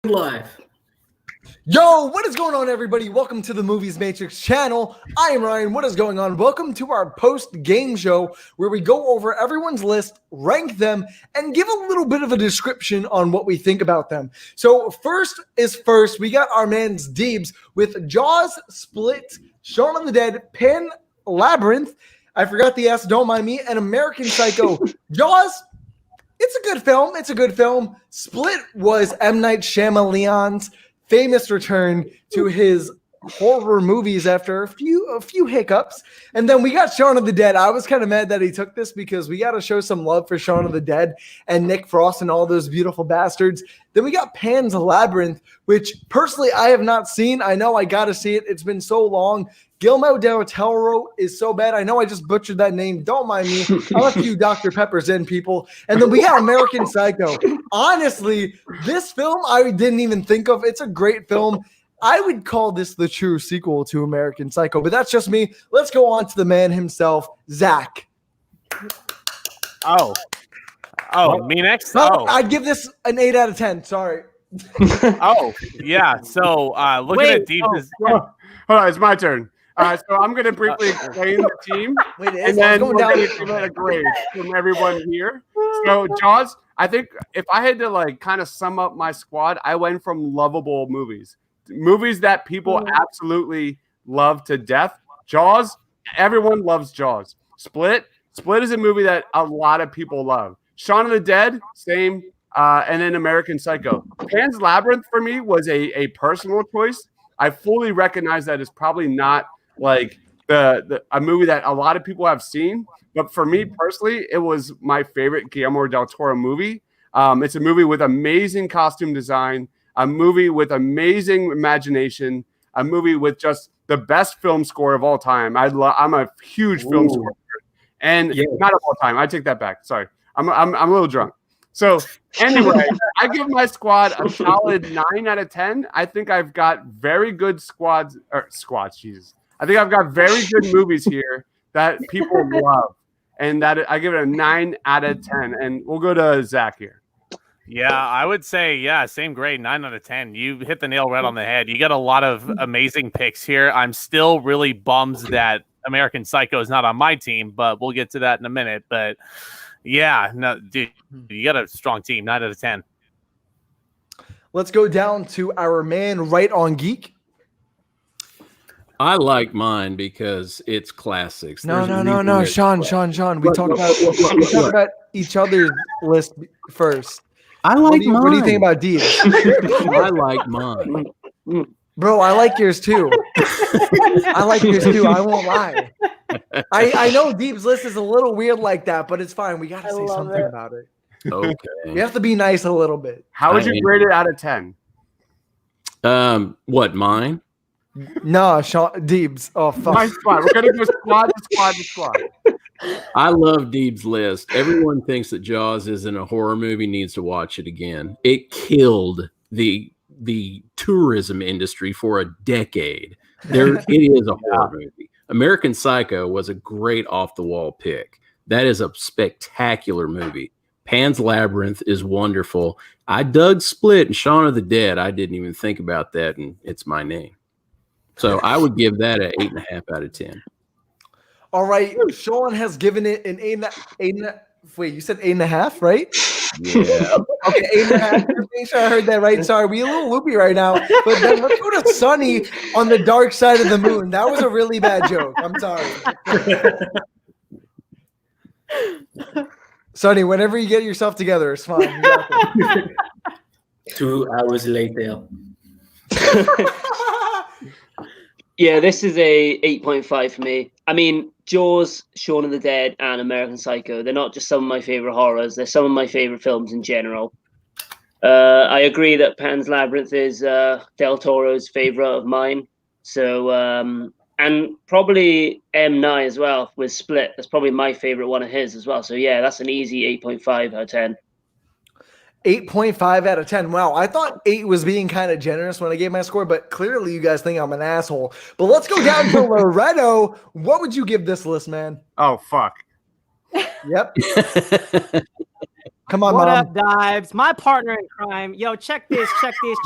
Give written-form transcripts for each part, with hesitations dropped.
Live. Yo, what is going on, everybody? Welcome to the Movies Matrix channel. I am Ryan. What is going on? Welcome to our post-game show where we go over everyone's list, rank them, and give a little bit of a description on what we think about them. So first is first, we got our man's Deebs with Jaws, Split, Shaun of the Dead, Pan Labyrinth, I forgot the S, don't mind me, and American Psycho. Jaws, it's a good film. It's a good film. Split was M. Night Shyamalan's famous return to his horror movies after a few hiccups. And then we got Shaun of the Dead. I was kind of mad that he took this because we got to show some love for Shaun of the Dead and Nick Frost and all those beautiful bastards. Then we got Pan's Labyrinth, which personally I have not seen. I know I got to see it. It's been so long. Guillermo del Toro is so bad. I know I just butchered that name. Don't mind me. I left you Dr. Peppers in, people. And then we got American Psycho. Honestly, this film I didn't even think of. It's a great film. I would call this the true sequel to American Psycho, but that's just me. Let's go on to the man himself, Zach. Oh, me next? Oh, I'd give this an 8 out of 10. Sorry. Oh, yeah. So looking at Deep is... Hold on, it's my turn. So I'm going to briefly explain the team, and then we're going to give it a grade from everyone here. So Jaws, I think if I had to kind of sum up my squad, I went from lovable movies that people absolutely love to death. Jaws, everyone loves Jaws. Split is a movie that a lot of people love. Shaun of the Dead, same, and then American Psycho. Pan's Labyrinth for me was a personal choice. I fully recognize that it's probably not like a movie that a lot of people have seen, but for me personally, it was my favorite Guillermo del Toro movie. It's a movie with amazing costume design, a movie with amazing imagination, a movie with just the best film score of all time. I'm a huge film score, and not of all time. I take that back. Sorry, I'm a little drunk. So anyway, I give my squad a solid 9 out of 10. I think I've got very good squads. Jesus. I think I've got very good movies here that people love, and that I give it a 9 out of 10. And we'll go to Zach here. Yeah, I would say, same grade, 9 out of 10. You hit the nail right on the head. You got a lot of amazing picks here. I'm still really bummed that American Psycho is not on my team, but we'll get to that in a minute. But yeah, no, dude, you got a strong team, 9 out of 10. Let's go down to our man right on Geek. I like mine because it's classics. No, Sean. We talk about each other's list first. I like mine. What do you think about Deebs? I like mine. Bro, I like yours too. I won't lie. I know Deeb's list is a little weird like that, but it's fine. We got to say something about it. Okay. You have to be nice a little bit. How would you grade it out of 10? What, mine? No, Sean Deebs. Oh, fuck. My squad. We're going to do squad to squad. I love Deeb's list. Everyone thinks that Jaws isn't a horror movie, needs to watch it again. It killed the tourism industry for a decade. It is a horror movie. American Psycho was a great off-the-wall pick. That is a spectacular movie. Pan's Labyrinth is wonderful. I dug Split and Shaun of the Dead. I didn't even think about that, and it's my name. So I would give that an 8.5 out of 10. All right, Sean has given it an 8. Wait, you said 8.5, right? Yeah. Okay, 8.5. Make sure I heard that right. Sorry, we a little loopy right now. But then let's go to Sunny on the dark side of the moon. That was a really bad joke. I'm sorry. Sunny, whenever you get yourself together, it's fine. You got it. 2 hours later. Yeah, this is a 8.5 for me. I mean, Jaws, Shaun of the Dead, and American Psycho, they're not just some of my favorite horrors. They're some of my favorite films in general. I agree that Pan's Labyrinth is Del Toro's favorite of mine. So, and probably M. Night as well with Split. That's probably my favorite one of his as well. So, yeah, that's an easy 8.5 out of 10. 8.5 out of 10. Wow, I thought 8 was being kind of generous when I gave my score, but clearly you guys think I'm an asshole. But let's go down to Loretto. What would you give this list, man? Oh, fuck. Yep. Come on, What mom. up, Dives? My partner in crime. Yo, check this.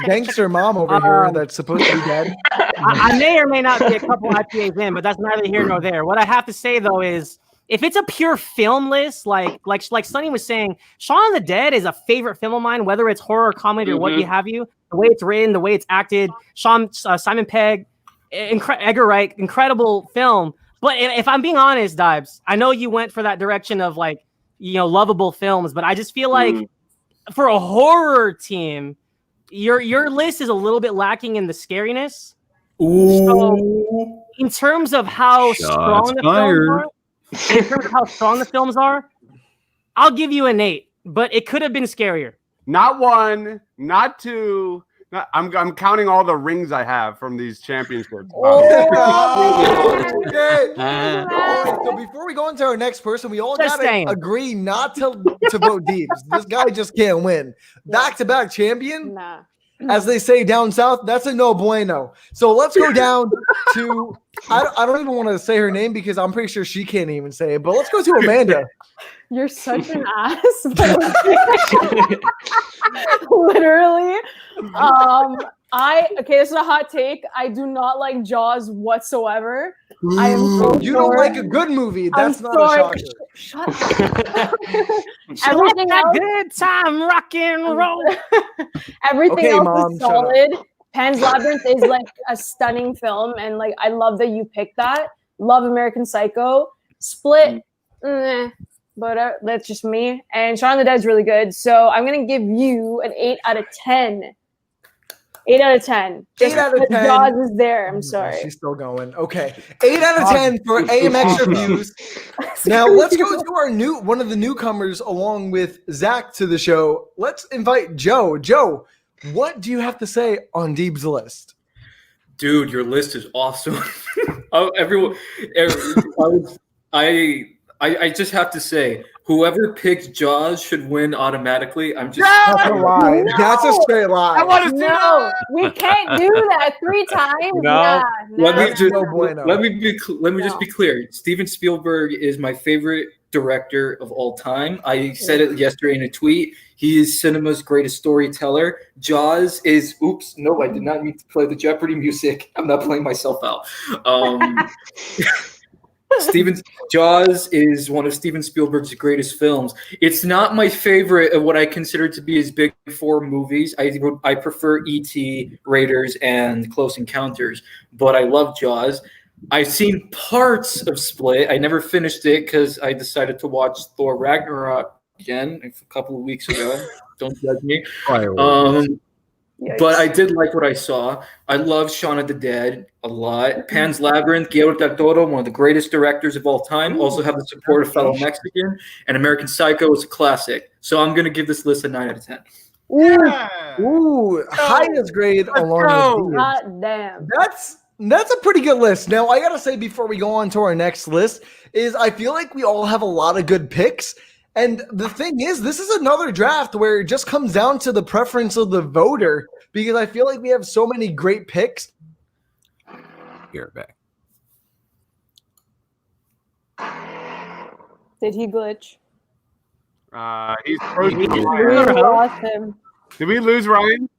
Gangster mom over here that's supposed to be dead. I may or may not be a couple IPAs in, but that's neither here nor there. What I have to say though is, if it's a pure film list, like Sonny was saying, Shaun of the Dead is a favorite film of mine, whether it's horror, comedy, or what have you. The way it's written, the way it's acted, Simon Pegg, Edgar Wright, incredible film. But if I'm being honest, Dibes, I know you went for that direction of like, lovable films, but I just feel like for a horror team, your list is a little bit lacking in the scariness. Ooh. So, in terms of how strong the films are, I'll give you an 8, but it could have been scarier. Not 1, not 2. I'm counting all the rings I have from these championships. So before we go into our next person, we all gotta agree not to vote Deebs. This guy just can't win. Back-to-back champion. Nah. As they say down south, that's a no bueno. So let's go down to I don't even want to say her name because I'm pretty sure she can't even say it. But let's go to Amanda. You're such an ass. Literally. This is a hot take. I do not like Jaws whatsoever. I am so You don't like a good movie. That's not a shocker. Shut up. Everything else, Good time, rock and roll. everything else Mom, is shut up. solid. Pan's Labyrinth is like a stunning film, and like I love that you picked that. Love American Psycho. Split, but that's just me. And Shaun of the Dead is really good, so I'm gonna give you an 8 out of 10. 8 out of 10. 8 out of 10. Jaws is there. I'm sorry. She's still going. Okay. 8 out of 10 for AMX reviews. Now let's go to one of the newcomers along with Zach to the show. Let's invite Joe. Joe, what do you have to say on Deeb's list? Dude, your list is awesome. I just have to say, whoever picks Jaws should win automatically. I'm just That's a lie. No. That's a straight lie. I want to see No, we can't do that 3 times. No. Let me just No bueno. let me just be clear. Steven Spielberg is my favorite director of all time. I said it yesterday in a tweet. He is cinema's greatest storyteller. Jaws is I did not mean to play the Jeopardy music. I'm not playing myself out. Jaws is one of Steven Spielberg's greatest films. It's not my favorite of what I consider to be his big 4 movies. I prefer E.T., Raiders, and Close Encounters, but I love Jaws. I've seen parts of Split. I never finished it because I decided to watch Thor Ragnarok again a couple of weeks ago. Don't judge me. But I did like what I saw. I love Shaun of the Dead a lot. Pan's Labyrinth, Guillermo del Toro, one of the greatest directors of all time. Also have the support of fellow Mexican. And American Psycho is a classic. So I'm going to give this list a 9 out of 10. Ooh, highest grade along with Deebs. God damn. That's a pretty good list. Now, I got to say before we go on to our next list is I feel like we all have a lot of good picks. And the thing is, this is another draft where it just comes down to the preference of the voter because I feel like we have so many great picks. Here, back. Did he glitch? He's frozen. We lost him. Did we lose Ryan?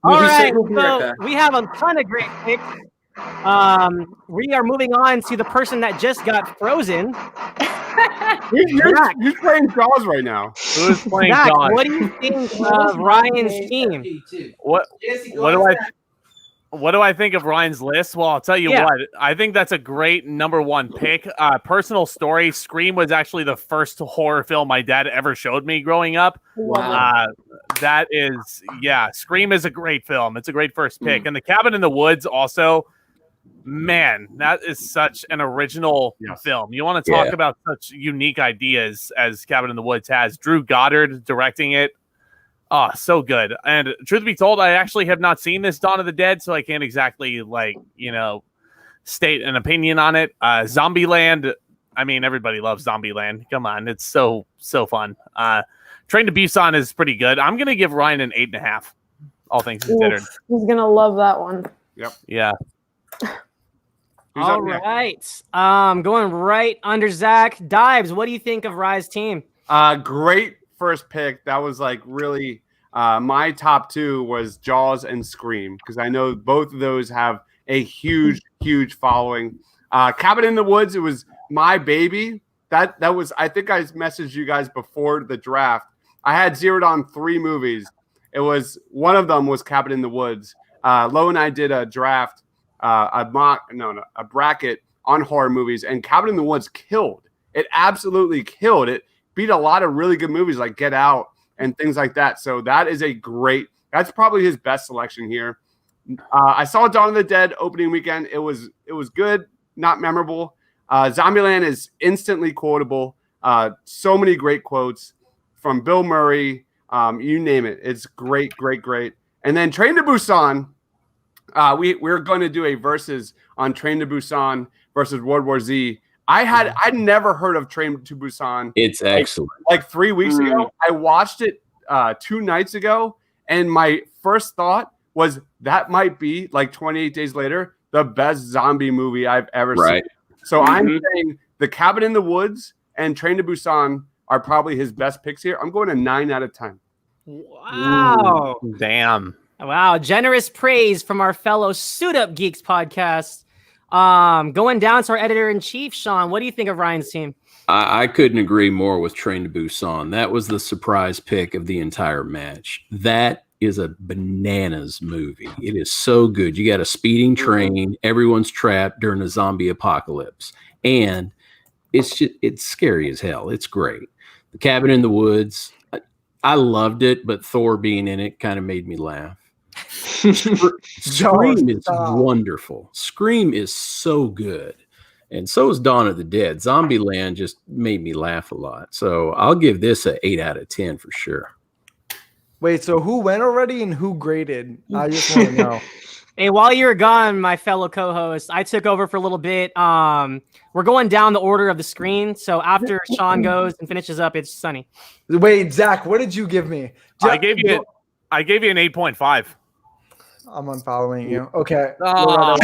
All right, We'll be right so back. we have a ton of great picks. We are moving on to the person that just got frozen. You're playing Jaws right now. Who is playing Zach, Jaws? what do you think of Ryan's team? What do I think of Ryan's list? Well, I'll tell you what. I think that's a great number 1 pick. Personal story: Scream was actually the first horror film my dad ever showed me growing up. Wow. That is, Scream is a great film. It's a great first pick. And The Cabin in the Woods also. Man, that is such an original film. You want to talk about such unique ideas as Cabin in the Woods has. Drew Goddard directing it. Oh, so good. And truth be told, I actually have not seen this Dawn of the Dead, so I can't exactly state an opinion on it. Zombieland. I mean, everybody loves Zombieland. Come on. It's so fun. Train to Busan is pretty good. I'm going to give Ryan an 8.5, all things considered. He's going to love that one. Yep. Yeah. All right. Going right under Zach. Dives, what do you think of Rye's team? Great first pick, that was like really my top two was Jaws and Scream, because I know both of those have a huge following. Cabin in the Woods, it was my baby. That was, I think I messaged you guys before the draft. I had zeroed on 3 movies. It was, one of them was Cabin in the Woods. Lo and I did a draft, a bracket on horror movies, and Cabin in the Woods killed. It absolutely killed. It beat a lot of really good movies like Get Out and things like that. So that is that's probably his best selection here. I saw Dawn of the Dead opening weekend. It was good, not memorable. Zombieland is instantly quotable. So many great quotes from Bill Murray. You name it. It's great. And then Train to Busan. We're going to do a versus on Train to Busan versus World War Z. I'd never heard of Train to Busan. It's excellent. Like 3 weeks ago, I watched it 2 nights ago, and my first thought was that might be, like 28 Days Later, the best zombie movie I've ever seen. So I'm saying The Cabin in the Woods and Train to Busan are probably his best picks here. I'm going to 9 out of 10. Wow. Ooh, damn. Wow. Generous praise from our fellow Suit Up Geeks podcast. Going down to our editor-in-chief, Sean, what do you think of Ryan's team? I couldn't agree more with Train to Busan. That was the surprise pick of the entire match. That is a bananas movie. It is so good. You got a speeding train. Everyone's trapped during a zombie apocalypse. And it's scary as hell. It's great. The Cabin in the Woods, I loved it, but Thor being in it kind of made me laugh. Scream is wonderful. Scream is so good. And so is Dawn of the Dead. Zombieland just made me laugh a lot. So I'll give this an 8 out of 10 for sure. Wait, so who went already and who graded? I just want to know. Hey, while you're gone, my fellow co-host, I took over for a little bit. We're going down the order of the screen. So after Sean goes and finishes up, it's Sunny. Wait, Zach, what did you give me? I gave you an 8.5. I'm unfollowing you. Okay. Oh.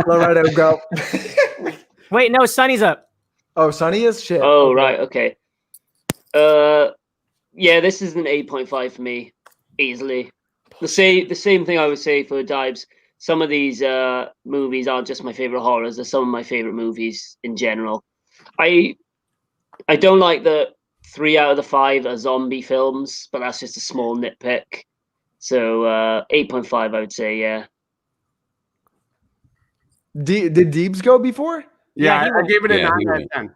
Loretto, go. Wait, no, Sunny's up. Oh, Sunny is shit. Oh, right. Okay. Yeah, this is an 8.5 for me, easily. The same thing I would say for Dibes. Some of these movies aren't just my favorite horrors; they're some of my favorite movies in general. I don't like the 3 out of the 5 are zombie films, but that's just a small nitpick. So 8.5, I would say, yeah. Did Deebs go before? Yeah, I gave it a 9 out of 10.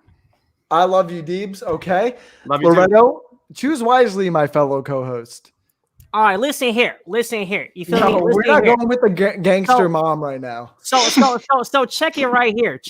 I love you, Deebs. Okay. Love you Loretto, choose wisely, my fellow co-host. All right, listen here. You feel me? No, we're not here. going with the gangster mom right now. So check it right here.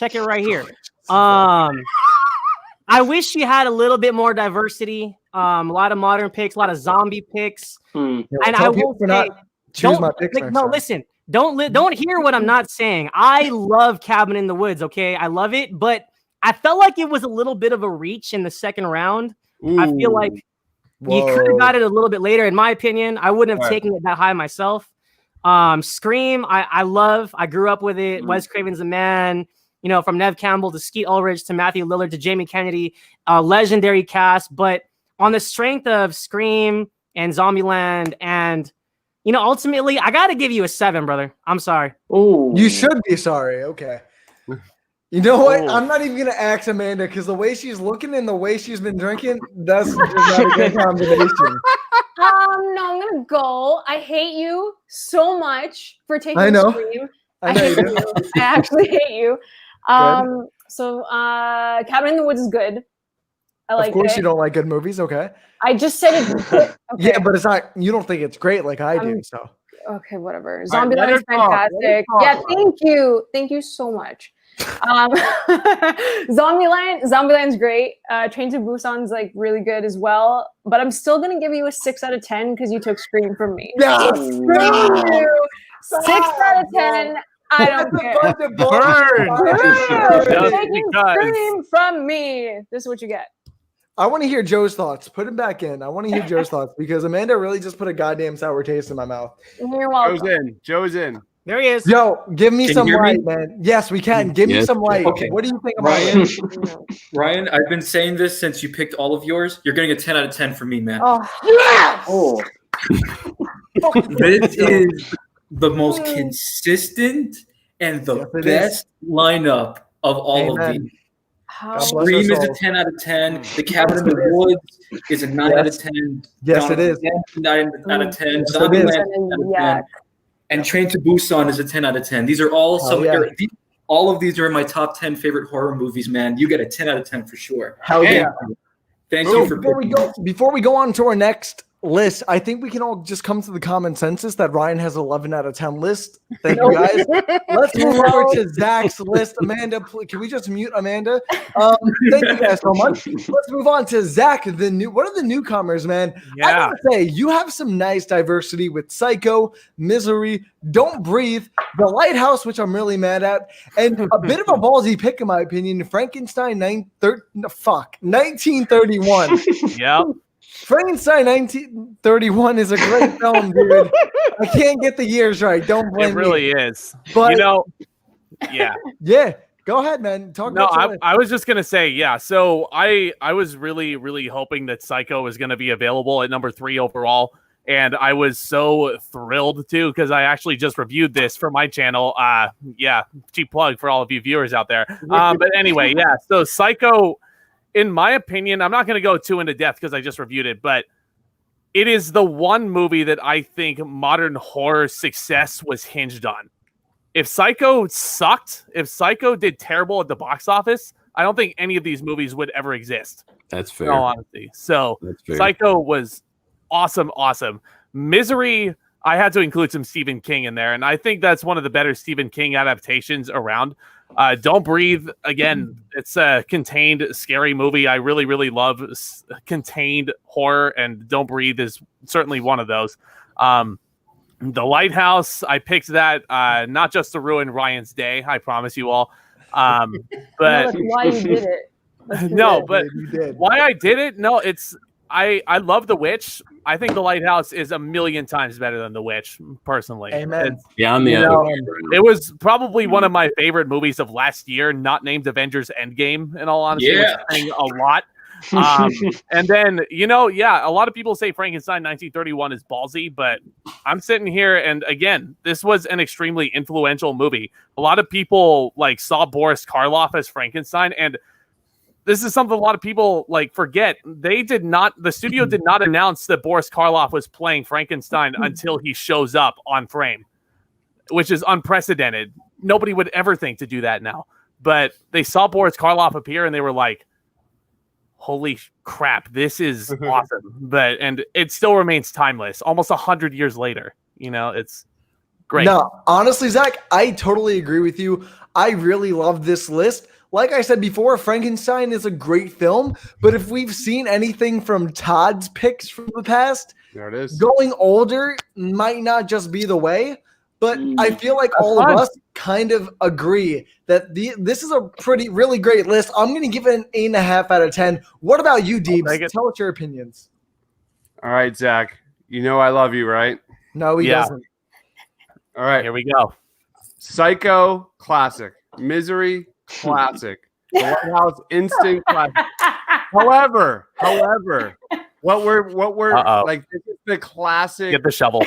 I wish you had a little bit more diversity. A lot of modern picks, a lot of zombie picks. And I will say, choose my picks. Listen. Don't hear what I'm not saying. I love Cabin in the Woods. Okay, I love it, but I felt like it was a little bit of a reach in the second round. Ooh. I feel like you could have got it a little bit later. In my opinion, I wouldn't have taken it that high myself. Scream, I love. I grew up with it. Wes Craven's the man. You know, from Nev Campbell to Skeet Ulrich to Matthew Lillard to Jamie Kennedy, legendary cast. But on the strength of Scream and Zombieland, and you know, ultimately, I got to give you a 7, brother. I'm sorry. Oh, you should be sorry. Okay. You know what? I'm not even gonna ask Amanda because the way she's looking and the way she's been drinking, that's just not a good combination. No, I'm gonna go. I hate you so much for taking Scream. I know hate you. I actually hate you. So Cabin in the Woods is good. I like it. Of course you don't like good movies, okay? I just said it's good. Okay. Yeah, but it's not, you don't think it's great like I do, so. Okay, whatever. Zombieland is fantastic. Yeah, thank you. Thank you so much. Zombieland's great. Train to Busan's like really good as well. But I'm still gonna give you a 6 out of 10 because you took Scream from me. Yes! 6 out of 10. I don't care. You're taking Scream from me. This is what you get. I want to hear Joe's thoughts. Put him back in. I want to hear Joe's thoughts because Amanda really just put a goddamn sour taste in my mouth. You're welcome. Joe's in. There he is. Yo, give me Can some you hear me? light, man. Yes, we can. Give me Yes. some light. Okay. What do you think about Ryan, it? Ryan, I've been saying this since you picked all of yours. You're getting a 10 out of 10 from me, man. Oh, Oh, This is the most consistent and the Yes, it best lineup of all of Amen. these. how God bless Scream us is a all. 10 out of 10. The Cabin in the Woods is a 9 out of 10. Yes, Dawn it of is. the Dead, 9 out of 10. Yes, it Zombieland, is. 10 out of 10. Yeah. And Train to Busan is a 10 out of 10. These are all Hell yeah. all of these are in my top 10 favorite horror movies, man. You get a 10 out of 10 for sure. Hell yeah. Thank So you for before we go on to our next list, I think we can all just come to the common consensus that Ryan has 11 out of 10 list. Thank you guys. Let's move over to Zach's list. Amanda, can we just mute Amanda? Thank you guys so much. Let's move on to Zach. What are the newcomers, man? I Yeah. gotta say, you have some nice diversity with Psycho, Misery, Don't Breathe, The Lighthouse, which I'm really mad at, and a bit of a ballsy pick, in my opinion, Frankenstein 1931. Yep. Frankenstein 1931 is a great film, dude. I can't get the years right. Don't blame It really me. is. But You know, yeah. yeah, go ahead, man. Talk No, about I was just gonna say, yeah. So I was really hoping that Psycho was gonna be available at number 3 overall, and I was so thrilled too because I actually just reviewed this for my channel. Yeah, cheap plug for all of you viewers out there. But anyway, yeah. So Psycho, in my opinion, I'm not gonna go too into depth because I just reviewed it, but it is the one movie that I think modern horror success was hinged on. If Psycho sucked, if Psycho did terrible at the box office, I don't think any of these movies would ever exist. That's In fair. all honesty. So That's fair. Psycho was awesome. Misery, I had to include some Stephen King in there, and I think that's one of the better Stephen King adaptations around. Don't Breathe, again, it's a contained, scary movie. I really love contained horror, and Don't Breathe is certainly one of those. The Lighthouse, I picked that not just to ruin Ryan's day, I promise you all. But that's why you did it. Let's do no, it. but You did. why I did it? No, it's I love The Witch. I think The Lighthouse is a million times better than The Witch, personally. Amen. It's- Yeah, I'm the You other know, way around. It was probably one of my favorite movies of last year, not named Avengers Endgame, in all honesty, which is Yeah. saying a lot. And then, a lot of people say Frankenstein 1931 is ballsy, but I'm sitting here and again, this was an extremely influential movie. A lot of people saw Boris Karloff as Frankenstein, and this is something a lot of people forget. The studio did not announce that Boris Karloff was playing Frankenstein until he shows up on frame, which is unprecedented. Nobody would ever think to do that now. But they saw Boris Karloff appear and they were like, holy crap, this is awesome. And it still remains timeless almost 100 years later. It's great. No, honestly, Zach, I totally agree with you. I really love this list. Like I said before, Frankenstein is a great film, but if we've seen anything from Todd's picks from the past, There it is. going older might not just be the way. But I feel like all of us kind of agree that this is a really great list. I'm going to give it an 8.5 out of 10. What about you, Deebs? Tell us your opinions. All right, Zach. You know I love you, right? No, he doesn't. All right. Here we go. Psycho, classic. Misery, classic. The Lighthouse, instant classic. However, what we're like, this is the classic. Get the shovel.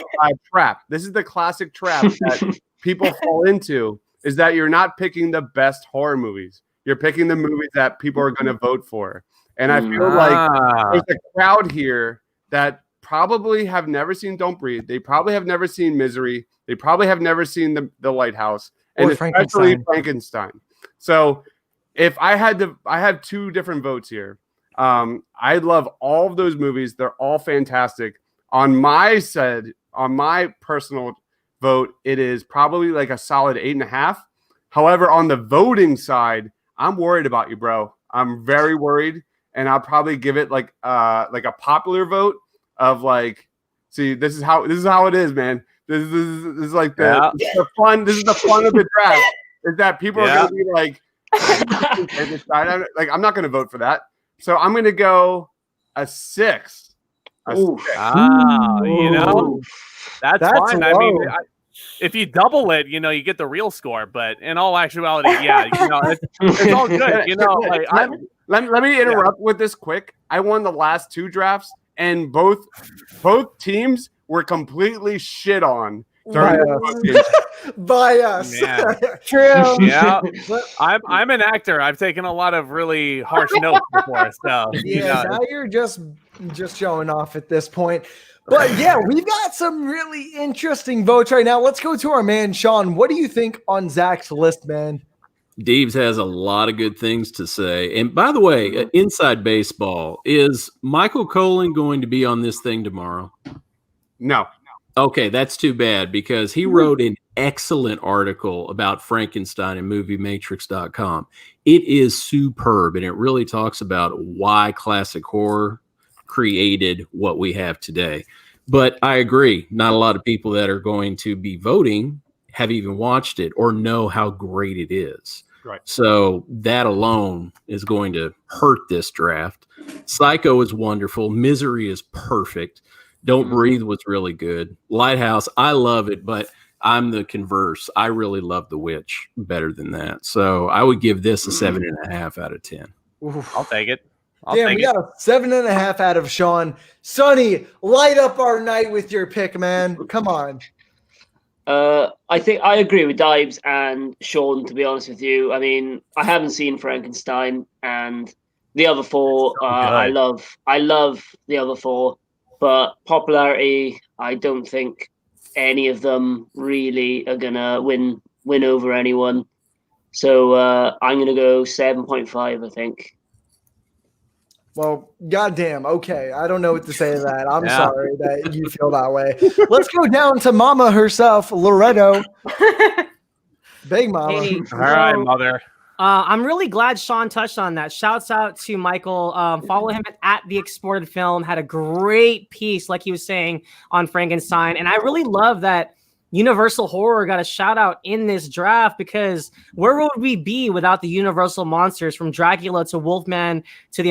Trap. This is the classic trap that people fall into. Is that you're not picking the best horror movies. You're picking the movies that people are going to vote for. And I feel like there's a crowd here that probably have never seen Don't Breathe. They probably have never seen Misery. They probably have never seen the Lighthouse, and especially Frankenstein. So if I have 2 different votes here. I love all of those movies. They're all fantastic. On my personal vote, it is probably like a solid 8.5. However, on the voting side, I'm worried about you, bro. I'm very worried, and I'll probably give it like a popular vote of see, this is how it is, man. This is like the fun. This is the fun of the draft. Is that people are gonna be like, I'm not gonna vote for that. So I'm gonna go a 6. That's fine. That's I mean, low. if you double it, you get the real score. But in all actuality, yeah, it's all good. Like let me interrupt with this quick. I won the last 2 drafts, and both teams were completely shit on. By us. Man. True. Yeah, I'm an actor. I've taken a lot of really harsh notes before, so now you're just showing off at this point. But yeah, we've got some really interesting votes right now. Let's go to our man Sean. What do you think on Zach's list, man? Deebs has a lot of good things to say. And by the way, Inside Baseball, is Michael Colin going to be on this thing tomorrow? No. Okay, that's too bad because he wrote an excellent article about Frankenstein in MovieMatrix.com. It is superb, and it really talks about why classic horror created what we have today. But I agree, not a lot of people that are going to be voting have even watched it or know how great it is. Right. So that alone is going to hurt this draft. Psycho is wonderful. Misery is perfect. Don't Breathe was really good. Lighthouse, I love it, but I'm the converse. I really love The Witch better than that. So I would give this a 7.5 out of 10. I'll take it. We got a 7.5 out of Sean. Sonny, light up our night with your pick, man. Come on. I think I agree with Dibes and Sean, to be honest with you. I mean, I haven't seen Frankenstein, and the other 4, I love the other 4. But popularity, I don't think any of them really are gonna win over anyone. So I'm gonna go 7.5, I think. Well, goddamn. Okay, I don't know what to say to that. I'm sorry that you feel that way. Let's go down to Mama herself, Loretto. Big Mama. Hey, all right, mother. I'm really glad Sean touched on that. Shouts out to Michael. Follow him at The Exported Film. Had a great piece, like he was saying, on Frankenstein. And I really love that Universal Horror got a shout out in this draft, because where would we be without the Universal monsters, from Dracula to Wolfman to the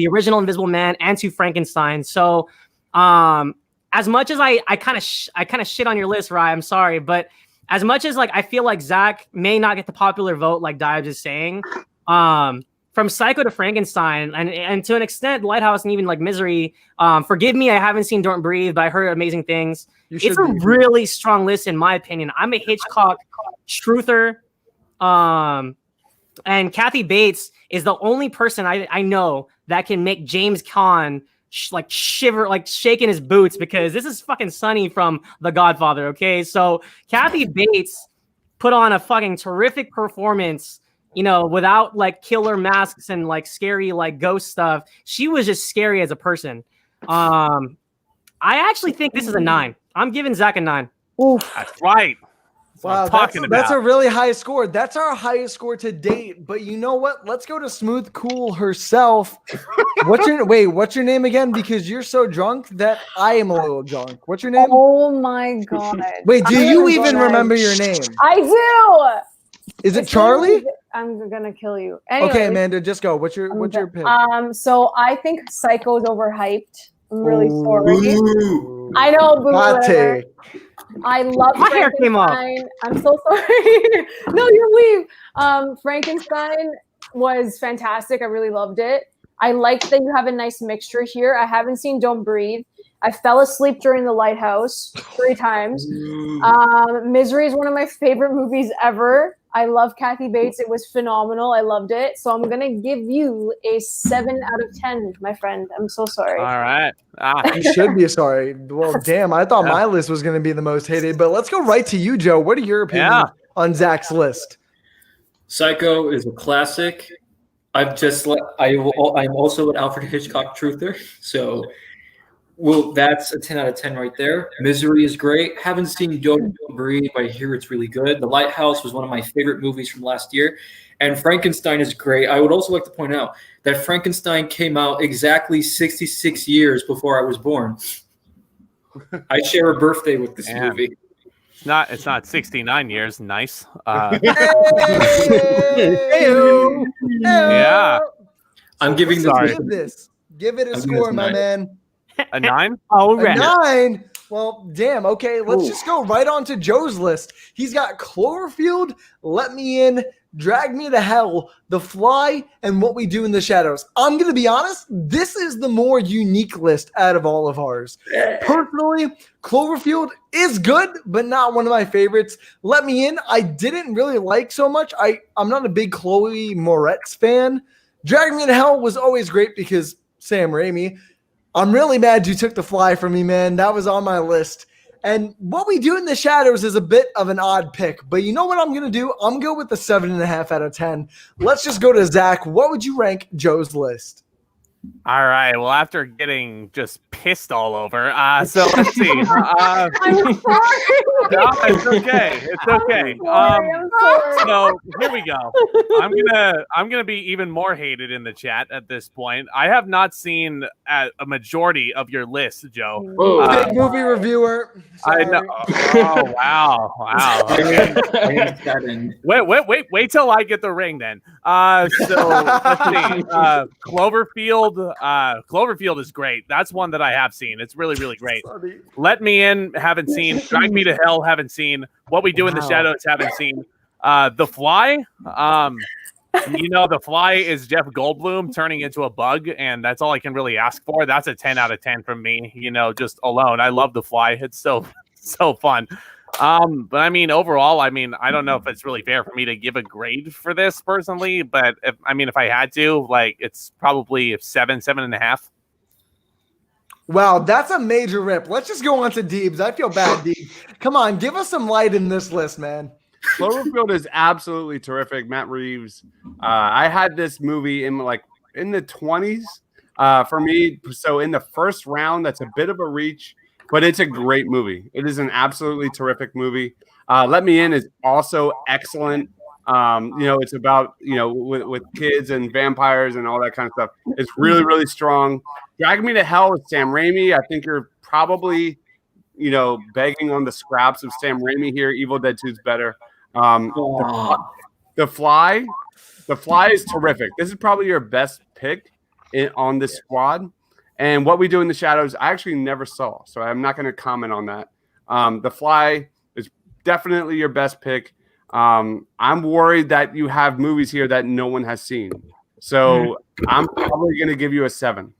original Invisible Man, and to Frankenstein. So as much as I kind of shit on your list, Rye, I'm sorry, but as much as I feel like Zach may not get the popular vote, like Dives is saying, from Psycho to Frankenstein, and to an extent, Lighthouse and even Misery. Forgive me, I haven't seen Don't Breathe, but I heard amazing things. It's a really strong list, in my opinion. I'm a Hitchcock truther, and Kathy Bates is the only person I know that can make James Caan shiver, shaking his boots, because this is fucking Sonny from The Godfather. Okay, so Kathy Bates put on a fucking terrific performance, without killer masks and scary ghost stuff. She was just scary as a person. I actually think this is a 9. I'm giving Zach a 9. Oof. That's right. Wow, that's a really high score. That's our highest score to date. But you know what? Let's go to Smooth Cool herself. What's your name again? Because you're so drunk that I am a little drunk. What's your name? Oh my god. Wait, do you even remember your name? I do. Is it Charlie? I'm gonna kill you. Anyways, okay, Amanda, just go. What's your pick? So I think Psycho is overhyped. I'm really sorry. I know, boo. I love my hair came off. I'm so sorry. No, you're leave. Frankenstein was fantastic. I really loved it. I like that you have a nice mixture here. I haven't seen Don't Breathe. I fell asleep during The Lighthouse 3 times. Misery is one of my favorite movies ever. I love Kathy Bates. It was phenomenal. I loved it. So I'm going to give you a 7 out of 10, my friend. I'm so sorry. All right. You should be sorry. Well, damn, I thought my list was going to be the most hated. But let's go right to you, Joe. What are your opinions on Zach's list? Psycho is a classic. I'm also an Alfred Hitchcock truther. So that's a 10 out of 10 right there. Misery is great. Haven't seen Don't Breathe, but I hear it's really good. The Lighthouse was one of my favorite movies from last year. And Frankenstein is great. I would also like to point out that Frankenstein came out exactly 66 years before I was born. I share a birthday with this movie. It's not 69 years. Nice. Yeah. I'm giving Give it a score, my man. A 9? All right. A 9. Well, damn. Okay, let's just go right on to Joe's list. He's got Cloverfield, Let Me In, Drag Me to Hell, The Fly, and What We Do in the Shadows. I'm going to be honest, this is the more unique list out of all of ours. Personally, Cloverfield is good, but not one of my favorites. Let Me In, I didn't really like so much. I'm not a big Chloe Moretz fan. Drag Me to Hell was always great because Sam Raimi. I'm really mad you took The Fly from me, man. That was on my list. And What We Do in the Shadows is a bit of an odd pick, but you know what I'm going to do? I'm going to go with the 7.5 out of 10. Let's just go to Zach. What would you rank Joe's list? All right. Well, after getting just pissed all over, so let's see. I'm sorry. No, it's okay. It's okay. I'm sorry. So here we go. I'm gonna be even more hated in the chat at this point. I have not seen a majority of your list, Joe. Big movie reviewer. I know. Oh wow. Okay. Wait till I get the ring then. So let's see. Cloverfield is great. That's one that I have seen. It's really, really great. Let Me In, haven't seen. Drag Me to Hell, haven't seen. What We Do in the Shadows, haven't seen. The Fly, The Fly is Jeff Goldblum turning into a bug, and that's all I can really ask for. That's a 10 out of 10 from me, just alone. I love The Fly. It's so fun. But I mean, overall, I don't know if it's really fair for me to give a grade for this personally, but if I had to, it's probably 7.5. Wow, that's a major rip. Let's just go on to Deebs. I feel bad, Deebs. Come on, give us some light in this list, man. Cloverfield is absolutely terrific. Matt Reeves. I had this movie in the 20s for me. So in the first round, that's a bit of a reach, but it's a great movie. It is an absolutely terrific movie. Let Me In is also excellent. It's about, with kids and vampires and all that kind of stuff. It's really, really strong. Drag Me to Hell with Sam Raimi. I think you're probably, begging on the scraps of Sam Raimi here. Evil Dead 2 is better. The Fly is terrific. This is probably your best pick on this squad. And What We Do in the Shadows, I actually never saw, so I'm not going to comment on that. The Fly is definitely your best pick. I'm worried that you have movies here that no one has seen. So I'm probably going to give you a 7.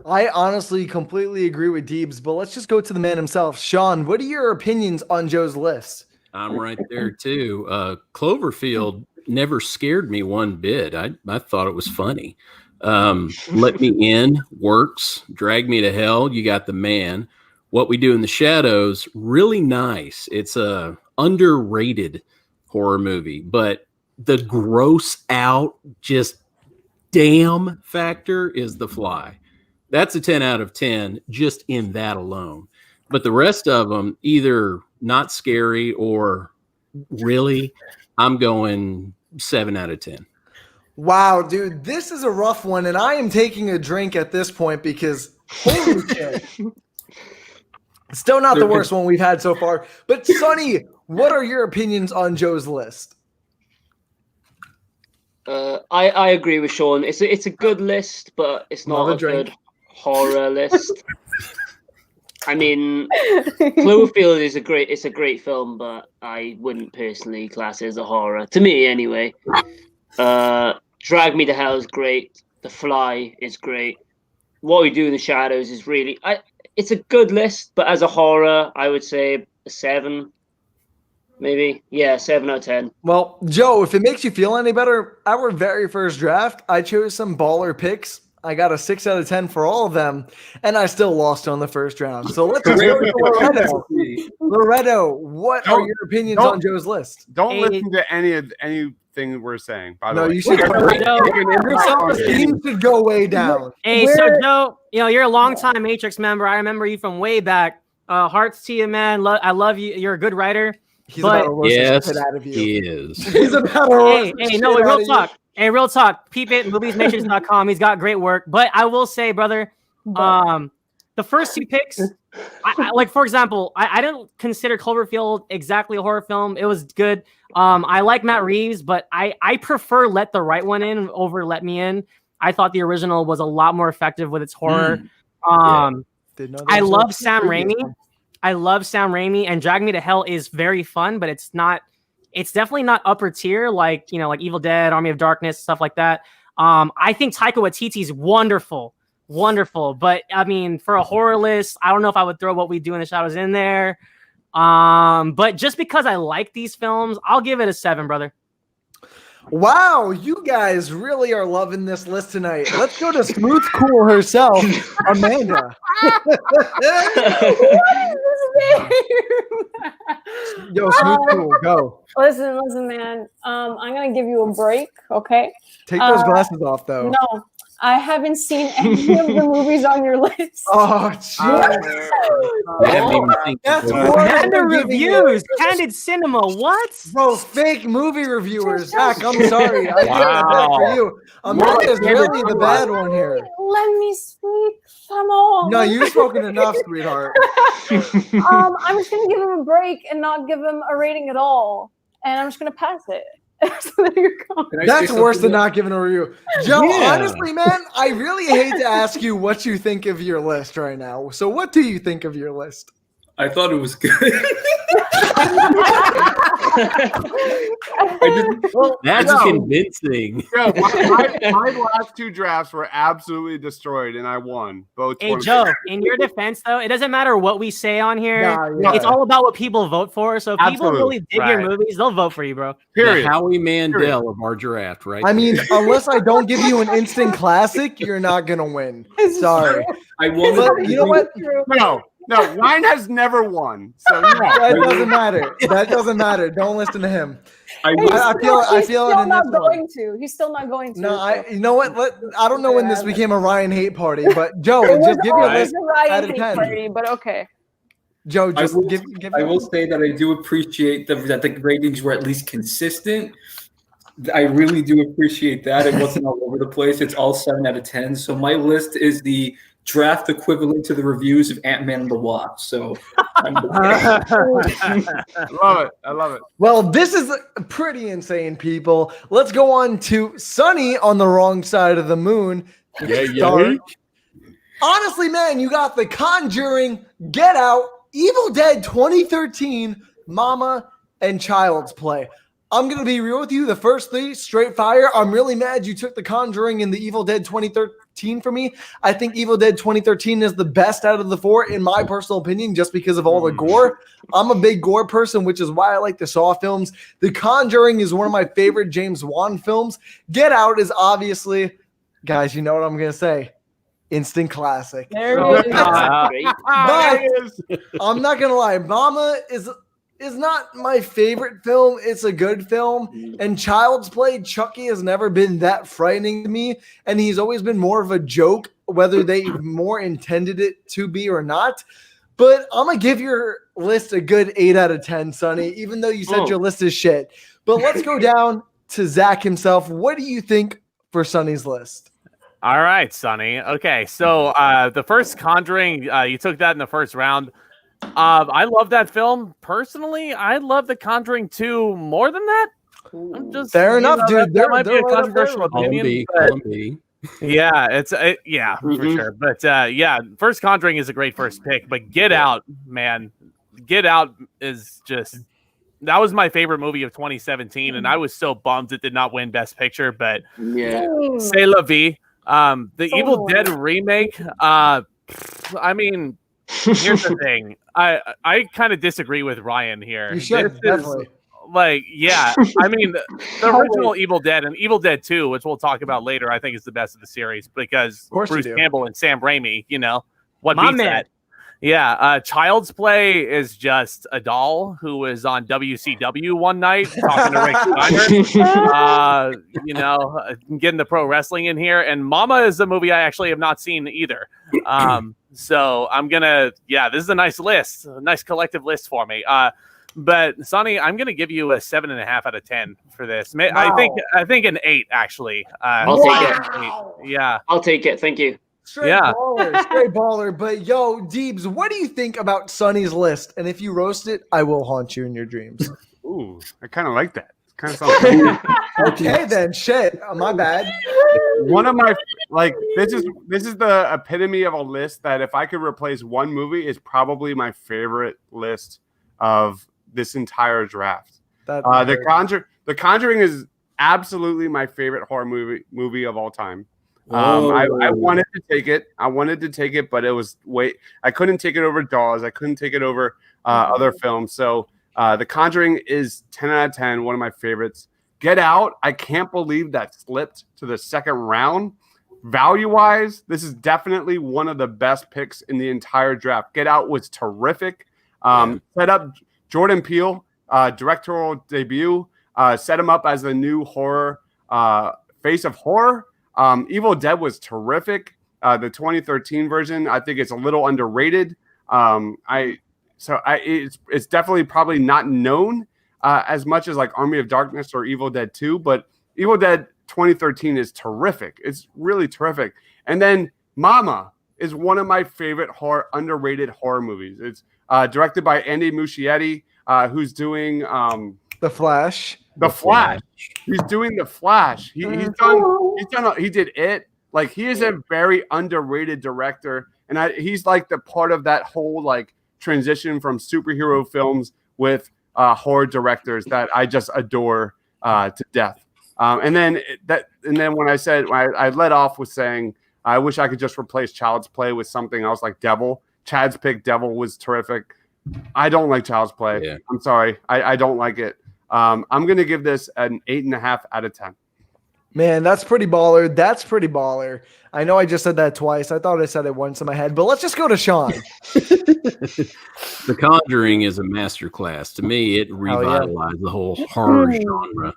I honestly completely agree with Deebs, but let's just go to the man himself. Sean, what are your opinions on Joe's list? I'm right there too. Cloverfield never scared me one bit. I thought it was funny. Let Me In works. Drag Me to Hell, you got the man. What We Do in the Shadows, really nice. It's a underrated horror movie, but the gross out, just damn factor is The Fly. That's a 10 out of 10 just in that alone. But the rest of them, either not scary or really, I'm going 7 out of 10. Wow, dude, this is a rough one, and I am taking a drink at this point because holy shit. Still not the worst one we've had so far. But Sonny, what are your opinions on Joe's list? I agree with Sean. It's a good list, but it's not a good horror list. I mean, Cloverfield is a great film, but I wouldn't personally class it as a horror. To me, anyway. Drag Me to Hell is great. The Fly is great. What We Do in the Shadows is really... it's a good list, but as a horror, I would say a 7. Maybe. Yeah, 7 out of 10. Well, Joe, if it makes you feel any better, our very first draft, I chose some baller picks. I got a 6 out of 10 for all of them, and I still lost on the first round. So let's just go to Loretto. Loretto, what are your opinions on Joe's list? Don't listen to anything we're saying, by the way. No, you should. Your self-esteem should go way down. Hey, so Joe, you're a longtime Matrix member. I remember you from way back. Hearts to you, man. I love you. You're a good writer. He's about to roast the shit out of you. He is. He's about to roast the shit real out of talk. Hey, real talk. Peep it, moviesmatrix.com. He's got great work. But I will say, brother, the first 2 picks, for example, I didn't consider Cloverfield exactly a horror film. It was good. I like Matt Reeves, but I prefer Let the Right One In over Let Me In. I thought the original was a lot more effective with its horror. I love Sam Raimi. I love Sam Raimi, and Drag Me to Hell is very fun, but it's definitely not upper tier like Evil Dead, Army of Darkness, stuff like that. I think Taika Waititi's wonderful, but I mean, for a horror list, I don't know if I would throw What We Do in the Shadows in there. But just because I like these films, I'll give it a 7, brother. Wow, you guys really are loving this list tonight. Let's go to Smooth Cool herself, Amanda. Yo, Smooth Cool, go. Listen, man. I'm gonna give you a break, okay? Take those glasses off, though. No, I haven't seen any of the movies on your list. Oh, jeez. That's Candid reviews, Candid Cinema. What? Bro, fake movie reviewers. Zach, I'm sorry. I feel bad for you. Amanda's really the bad one here. Let me speak. Come on. No, you've spoken enough, sweetheart. I'm just gonna give him a break and not give him a rating at all, and I'm just gonna pass it. So there you go. That's worse than not giving a review. Joe, honestly, man, I really hate to ask you what you think of your list right now. So what do you think of your list? I thought it was good. That's convincing. Yeah, my last 2 drafts were absolutely destroyed, and I won both. Hey, Joe, in your defense, though, it doesn't matter what we say on here. It's all about what people vote for. So if people really dig your movies, they'll vote for you, bro. Period. The Howie Mandel of our draft, right? I mean, unless I don't give you an instant classic, you're not going to win. Sorry. I won. But you know what? No, Ryan has never won. So no. That doesn't matter. That doesn't matter. Don't listen to him. I feel He's it still in not this going one. to. He's still not going to. No, you know what? I don't know when this became a Ryan hate party, but Joe, just give your list out of 10. Party, but okay. Joe, just give. I will say that I do appreciate that the ratings were at least consistent. I really do appreciate that. It wasn't all over the place. It's all 7 out of 10. So my list is the draft equivalent to the reviews of Ant-Man and the Wasp. So I love it. Well, this is pretty insane, people. Let's go on to Sunny on the wrong side of the moon. Yeah. Honestly, man, you got The Conjuring, Get Out, Evil Dead 2013, Mama, and Child's Play. I'm going to be real with you. The first 3, straight fire. I'm really mad you took The Conjuring and the Evil Dead 2013 for me. I think Evil Dead 2013 is the best out of the 4, in my personal opinion, just because of all the gore. I'm a big gore person, which is why I like the Saw films. The Conjuring is one of my favorite James Wan films. Get Out is obviously, guys, you know what I'm going to say. Instant classic. There it is. But I'm not going to lie. Mama is not my favorite film. It's a good film. And Child's Play, Chucky has never been that frightening to me. And he's always been more of a joke, whether they more intended it to be or not. But I'm going to give your list a good 8 out of 10, Sonny, even though you said your list is shit. But let's go down to Zach himself. What do you think for Sonny's list? All right, Sonny. Okay, so the first Conjuring, you took that in the first round. I love that film. Personally, I love The Conjuring 2 more than that. I'm just fair enough, dude. That might be a controversial opinion. Yeah, for sure. But first Conjuring is a great first pick. But Get Out, man, Get Out is just that was my favorite movie of 2017, and I was so bummed it did not win Best Picture. But C'est la vie. The Evil Dead remake. I mean. Here's the thing. I kind of disagree with Ryan here. You should, definitely. I mean, the original Evil Dead and Evil Dead 2, which we'll talk about later, I think is the best of the series because Bruce Campbell and Sam Raimi, what beats that? Yeah, Child's Play is just a doll who was on WCW one night talking to Rick Steiner. Getting the pro wrestling in here. And Mama is a movie I actually have not seen either. So I'm gonna, this is a nice list, a nice collective list for me. But Sonny, I'm gonna give you a 7.5 out of 10 for this. Wow. I think an 8 actually. I'll take it. 8. Yeah, I'll take it. Thank you. Straight baller. But yo, Deebs, what do you think about Sonny's list? And if you roast it, I will haunt you in your dreams. Ooh, I kind of like that. It's Kind of sounds Okay, then shit. My bad. one of my this is the epitome of a list that if I could replace one movie is probably my favorite list of this entire draft. The Conjuring is absolutely my favorite horror movie of all time. I wanted to take it, but it was I couldn't take it over Jaws. I couldn't take it over other films. So The Conjuring is 10 out of 10, one of my favorites. Get Out, I can't believe that slipped to the second round. Value-wise, this is definitely one of the best picks in the entire draft. Get Out was terrific. Set up Jordan Peele, directorial debut, set him up as the new horror face of horror. Evil Dead was terrific. The 2013 version, I think it's a little underrated. It's definitely probably not known as much as like Army of Darkness or Evil Dead 2, but Evil Dead 2013 is terrific. It's really terrific. And then Mama is one of my favorite underrated horror movies. It's directed by Andy Muschietti, who's doing The Flash. The Flash. He's doing The Flash. He did it. Like, he is a very underrated director, and he's like the part of that whole like transition from superhero films with horror directors that I just adore to death. And then when I led off with saying I wish I could just replace Child's Play with something else like Devil. Chad's pick Devil was terrific. I don't like Child's Play. Yeah. I'm sorry. I don't like it. I'm going to give this an 8.5 out of 10. Man, that's pretty baller. I know I just said that twice. I thought I said it once in my head, but let's just go to Sean. The Conjuring is a masterclass. To me, it revitalized the whole horror genre.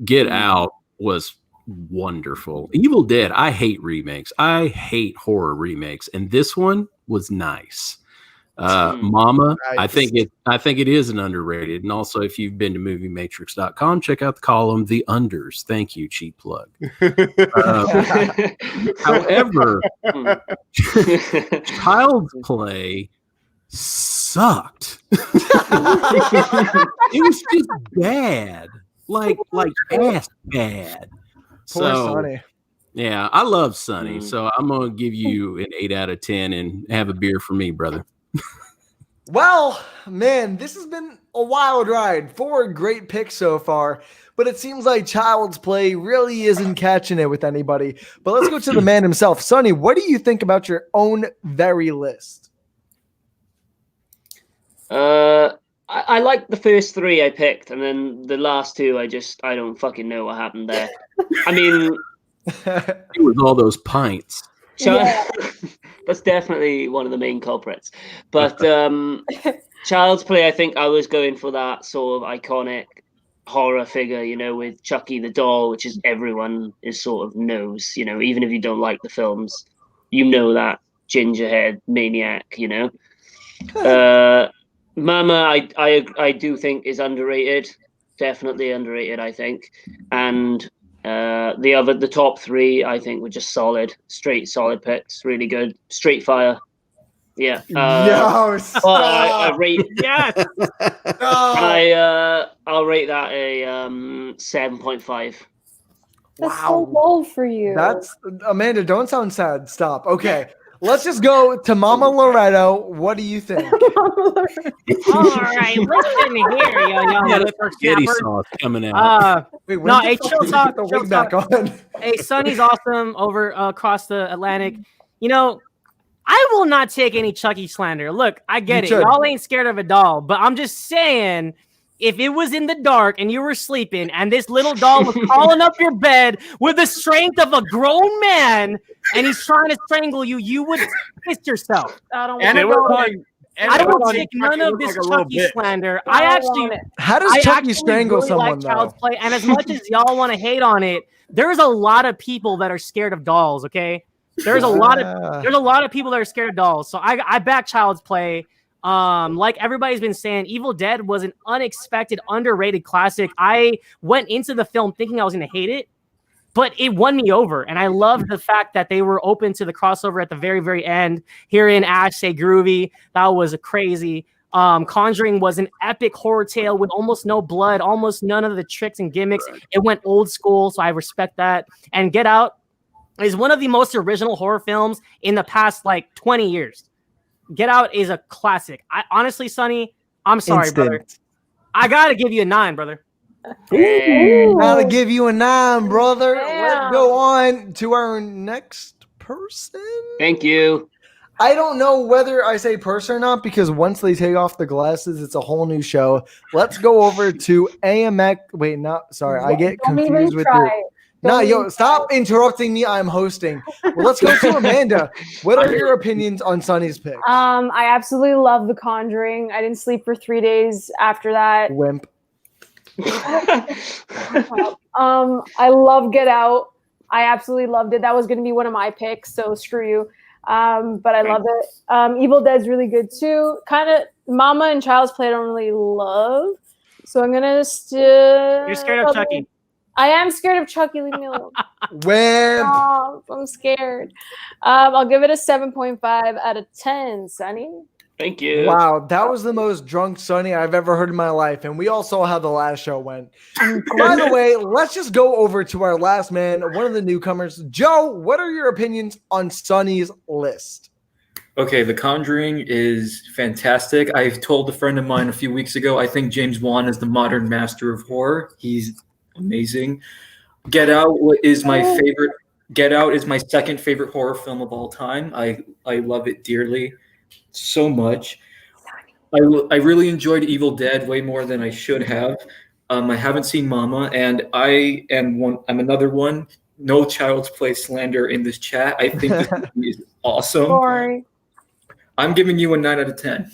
Get Out was wonderful. Evil Dead, I hate remakes. I hate horror remakes, and this one was nice. Mama, nice. I think it is an underrated. And also, if you've been to moviematrix.com, check out the column The Unders. Thank you, cheap plug. However, Child's Play sucked. It was just bad, like ass bad. Poor Sonny. Yeah, I love Sonny, so I'm gonna give you an 8 out of 10 and have a beer for me, brother. Well, man, this has been a wild ride. 4 great picks so far, but it seems like Child's Play really isn't catching it with anybody. But let's go to the man himself. Sonny, what do you think about your own very list? I like the first 3 I picked, and then the last 2, I don't fucking know what happened there. I mean, it was all those pints. That's definitely one of the main culprits. But Child's Play, I think I was going for that sort of iconic horror figure, with Chucky the doll, which is everyone is sort of knows, even if you don't like the films, that gingerhead maniac, Mama, I do think is underrated, definitely underrated, I think. And the top 3 I think were just solid picks, really good. Street Fire, yeah. I rate yes. I'll rate that a 7.5. That's so low for you. That's Amanda. Don't sound sad. Stop. Okay. Let's just go to Mama Loretto. What do you think? All right, listen here, yo. Spaghetti sauce coming out. Hey, chill talk. The wig back on. Hey, Sonny's awesome over across the Atlantic. I will not take any Chucky slander. Look, I get it. Y'all ain't scared of a doll, but I'm just saying, if it was in the dark and you were sleeping and this little doll was crawling up your bed with the strength of a grown man and he's trying to strangle you, you would piss yourself. I don't take none of this Chucky slander. How does Chucky strangle someone, though? Child's Play, and as much as y'all want to hate on it, there's a lot of people that are scared of dolls. Okay, there's a lot of people that are scared of dolls. So I back Child's Play. Like everybody's been saying, Evil Dead was an unexpected, underrated classic. I went into the film thinking I was going to hate it, but it won me over. And I love the fact that they were open to the crossover at the very, very end. Hearing Ash say groovy, that was crazy. Conjuring was an epic horror tale with almost no blood, almost none of the tricks and gimmicks. It went old school, so I respect that. And Get Out is one of the most original horror films in the past like 20 years. Get Out is a classic. I honestly, Sonny, I'm sorry, brother. I gotta give you a 9, brother. Gotta give you a 9, brother. Let's go on to our next person. Thank you. I don't know whether I say person or not because once they take off the glasses, it's a whole new show. Let's go over to AMX. Wait, not sorry. I get confused with your. No, yo, stop interrupting me. I'm hosting. Well, let's go to Amanda. What are your opinions on Sonny's pick? I absolutely love The Conjuring. I didn't sleep for 3 days after that. Wimp. I love Get Out. I absolutely loved it. That was going to be one of my picks, so screw you. But I love it. Evil Dead's really good too. Kind of Mama and Child's Play I don't really love, so I'm gonna You're scared of Chucky. I am scared of Chucky. Leave me alone. Wimp. I'm scared. I'll give it a 7.5 out of 10. Sonny. Thank you. Wow, that was the most drunk Sonny I've ever heard in my life, and we all saw how the last show went. By the way, let's just go over to our last man, one of the newcomers. Joe, what are your opinions on Sonny's list? Okay, The Conjuring is fantastic. I told a friend of mine a few weeks ago, I think James Wan is the modern master of horror. He's amazing. Get Out is my favorite. Get Out is my second favorite horror film of all time. I love it dearly. So much. I really enjoyed Evil Dead way more than I should have. I haven't seen Mama, and I'm another one. No Child's Play slander in this chat. I think this movie is awesome. Sorry. I'm giving you a 9 out of 10.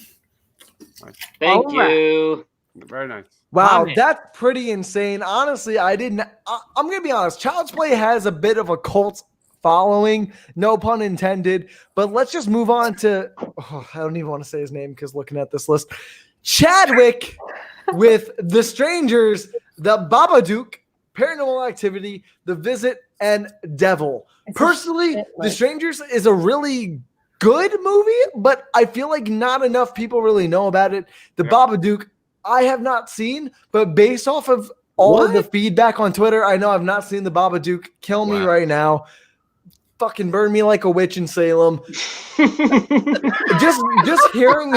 Thank you. Very nice. Wow, that's pretty insane. Honestly, I'm going to be honest. Child's Play has a bit of a cult following, no pun intended. But let's just move on to, I don't even want to say his name because looking at this list. Chadwick with The Strangers, The Babadook, Paranormal Activity, The Visit, and Devil. Personally, The Strangers is a really good movie, but I feel like not enough people really know about it. The Babadook, I have not seen, but based off of all of the feedback on Twitter, I know I've not seen The Babadook. Kill me right now. Fucking burn me like a witch in Salem. just hearing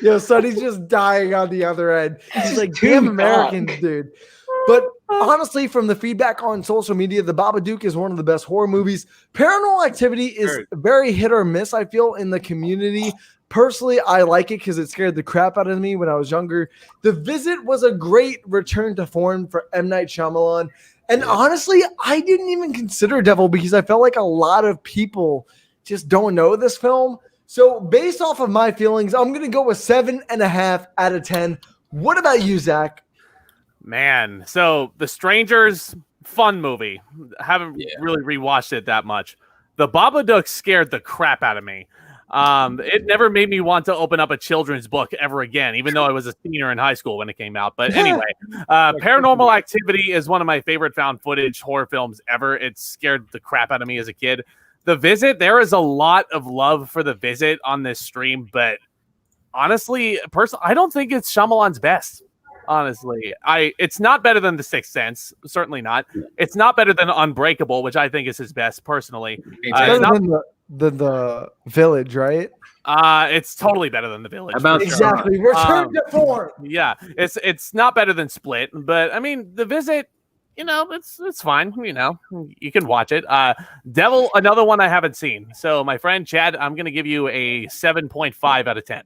Yo, Sonny's just dying on the other end. He's like, damn Americans, dude. But honestly, from the feedback on social media, The Babadook is one of the best horror movies. Paranormal Activity is very hit or miss, I feel, in the community. Personally, I like it because it scared the crap out of me when I was younger. The Visit was a great return to form for M. Night Shyamalan. And honestly, I didn't even consider Devil because I felt like a lot of people just don't know this film. So based off of my feelings, I'm going to go with 7.5 out of 10. What about you, Zach? Man, so The Strangers, fun movie. Haven't really rewatched it that much. The Babadook scared the crap out of me. It never made me want to open up a children's book ever again, even though I was a senior in high school when it came out. But anyway, Paranormal Activity is one of my favorite found footage horror films ever. It scared the crap out of me as a kid. The Visit, there is a lot of love for The Visit on this stream, but honestly, personally, I don't think it's Shyamalan's best. Honestly, it's not better than The Sixth Sense. Certainly not. It's not better than Unbreakable, which I think is his best personally. It's better than the Village, right? It's totally better than The Village. Exactly. Return to form. Yeah, it's not better than Split, but I mean, The Visit, it's fine. You can watch it. Devil, another one I haven't seen. So my friend Chad, I'm gonna give you a 7.5 out of 10.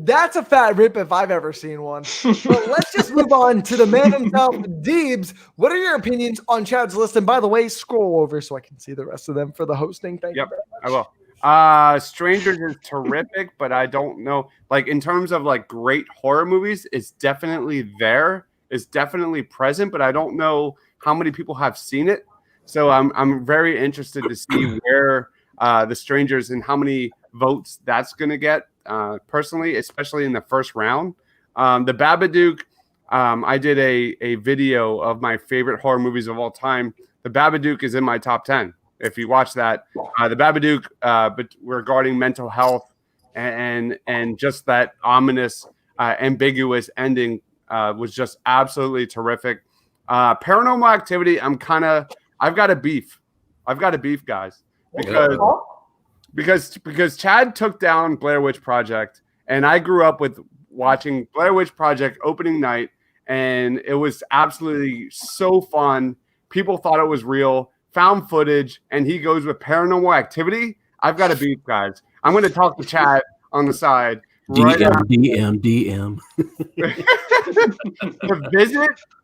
That's a fat rip if I've ever seen one. But let's just move on to the man himself, Deebs. What are your opinions on Chad's list? And by the way, scroll over so I can see the rest of them for the hosting. Thank you very much. I will. Strangers is terrific, but I don't know. Like in terms of like great horror movies, it's definitely there. It's definitely present, but I don't know how many people have seen it. So I'm very interested to see where The Strangers and how many votes that's going to get. Personally, especially in the first round. The Babadook, I did a video of my favorite horror movies of all time. The Babadook is in my top 10. If you watch that, the Babadook, but regarding mental health and just that ominous, ambiguous ending was just absolutely terrific. Paranormal Activity, I've got a beef. Guys, because Chad took down Blair Witch Project, and I grew up with watching Blair Witch Project opening night, and it was absolutely so fun. People thought it was real, found footage, and he goes with Paranormal Activity. I've got a beef, guys. I'm going to talk to Chad on the side. DM.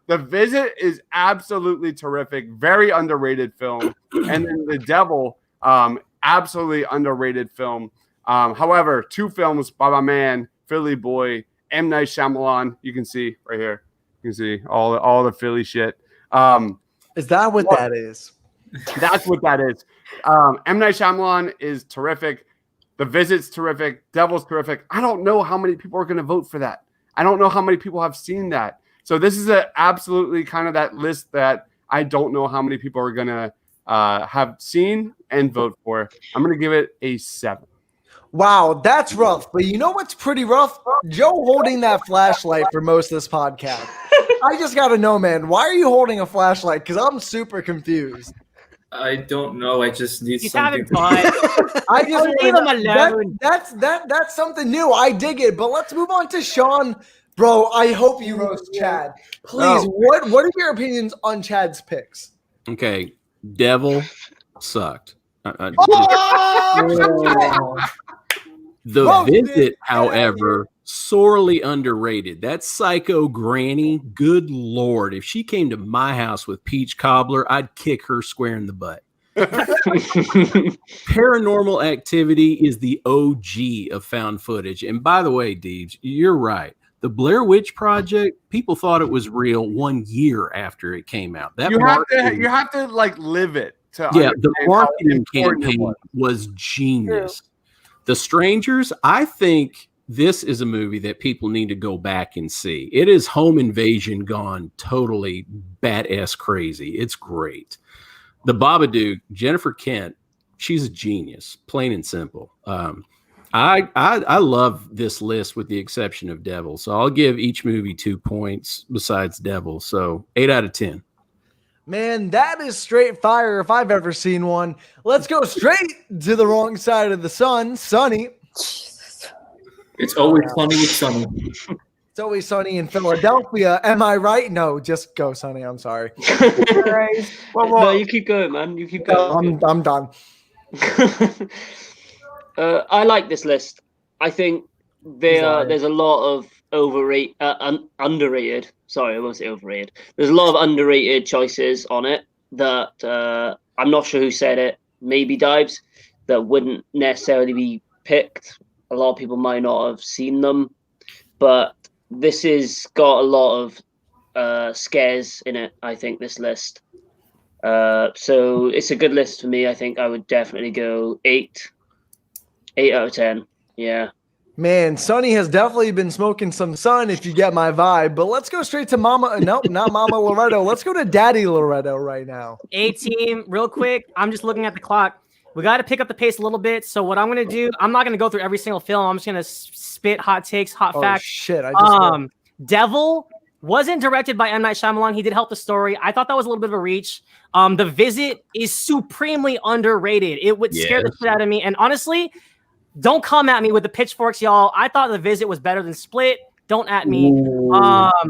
The Visit is absolutely terrific. Very underrated film. And then The Devil, absolutely underrated film. However, 2 films by my man, Philly boy, M. Night Shyamalan. You can see right here. You can see all the Philly shit. Is that what that is? That's what that is. M. Night Shyamalan is terrific. The Visit's terrific. Devil's terrific. I don't know how many people are going to vote for that. I don't know how many people have seen that. So this is absolutely kind of that list that I don't know how many people are going to have seen and vote for. I'm going to give it a 7. Wow, that's rough. But you know what's pretty rough? Joe holding that flashlight for most of this podcast. I just got to know, man, why are you holding a flashlight? Because I'm super confused. I don't know. I just need He's something. I just leave him alone. That's something new. I dig it. But let's move on to Sean. Bro, I hope you roast Chad. Please, what are your opinions on Chad's picks? Okay, Devil sucked. The Visit, however, sorely underrated. That psycho granny, good Lord. If she came to my house with peach cobbler, I'd kick her square in the butt. Paranormal Activity is the OG of found footage. And by the way, Deebs, you're right. The Blair Witch Project, people thought it was real 1 year after it came out. You have to like live it. The marketing campaign was genius. True. The Strangers, I think this is a movie that people need to go back and see. It is home invasion gone totally badass crazy. It's great. The Babadook, Jennifer Kent, she's a genius, plain and simple. I love this list with the exception of Devil. So I'll give each movie 2 points besides Devil. So 8 out of 10. Man, that is straight fire if I've ever seen one. Let's go straight to the wrong side of the sun. Sunny. It's always sunny with Sunny. It's always sunny in Philadelphia. Am I right? No, just go, Sunny. I'm sorry. No, you keep going, man. You keep going. I'm done. I like this list. I think there's a lot of underrated. Sorry, I won't say overrated. There's a lot of underrated choices on it that I'm not sure who said it. Maybe Dives, that wouldn't necessarily be picked. A lot of people might not have seen them, but this has got a lot of scares in it. I think this list. So it's a good list for me. I think I would definitely go 8 out of 10. Yeah. Man, Sonny has definitely been smoking some sun, if you get my vibe. But let's go straight to Mama. Nope, not Mama Loretto. Let's go to Daddy Loretto right now. A-team, real quick. I'm just looking at the clock. We got to pick up the pace a little bit. So what I'm going to do, I'm not going to go through every single film. I'm just going to spit hot takes, hot facts. Shit. Devil wasn't directed by M. Night Shyamalan. He did help the story. I thought that was a little bit of a reach. The Visit is supremely underrated. It would scare the shit out of me. And honestly, don't come at me with the pitchforks, y'all. I thought The Visit was better than Split. Don't at me.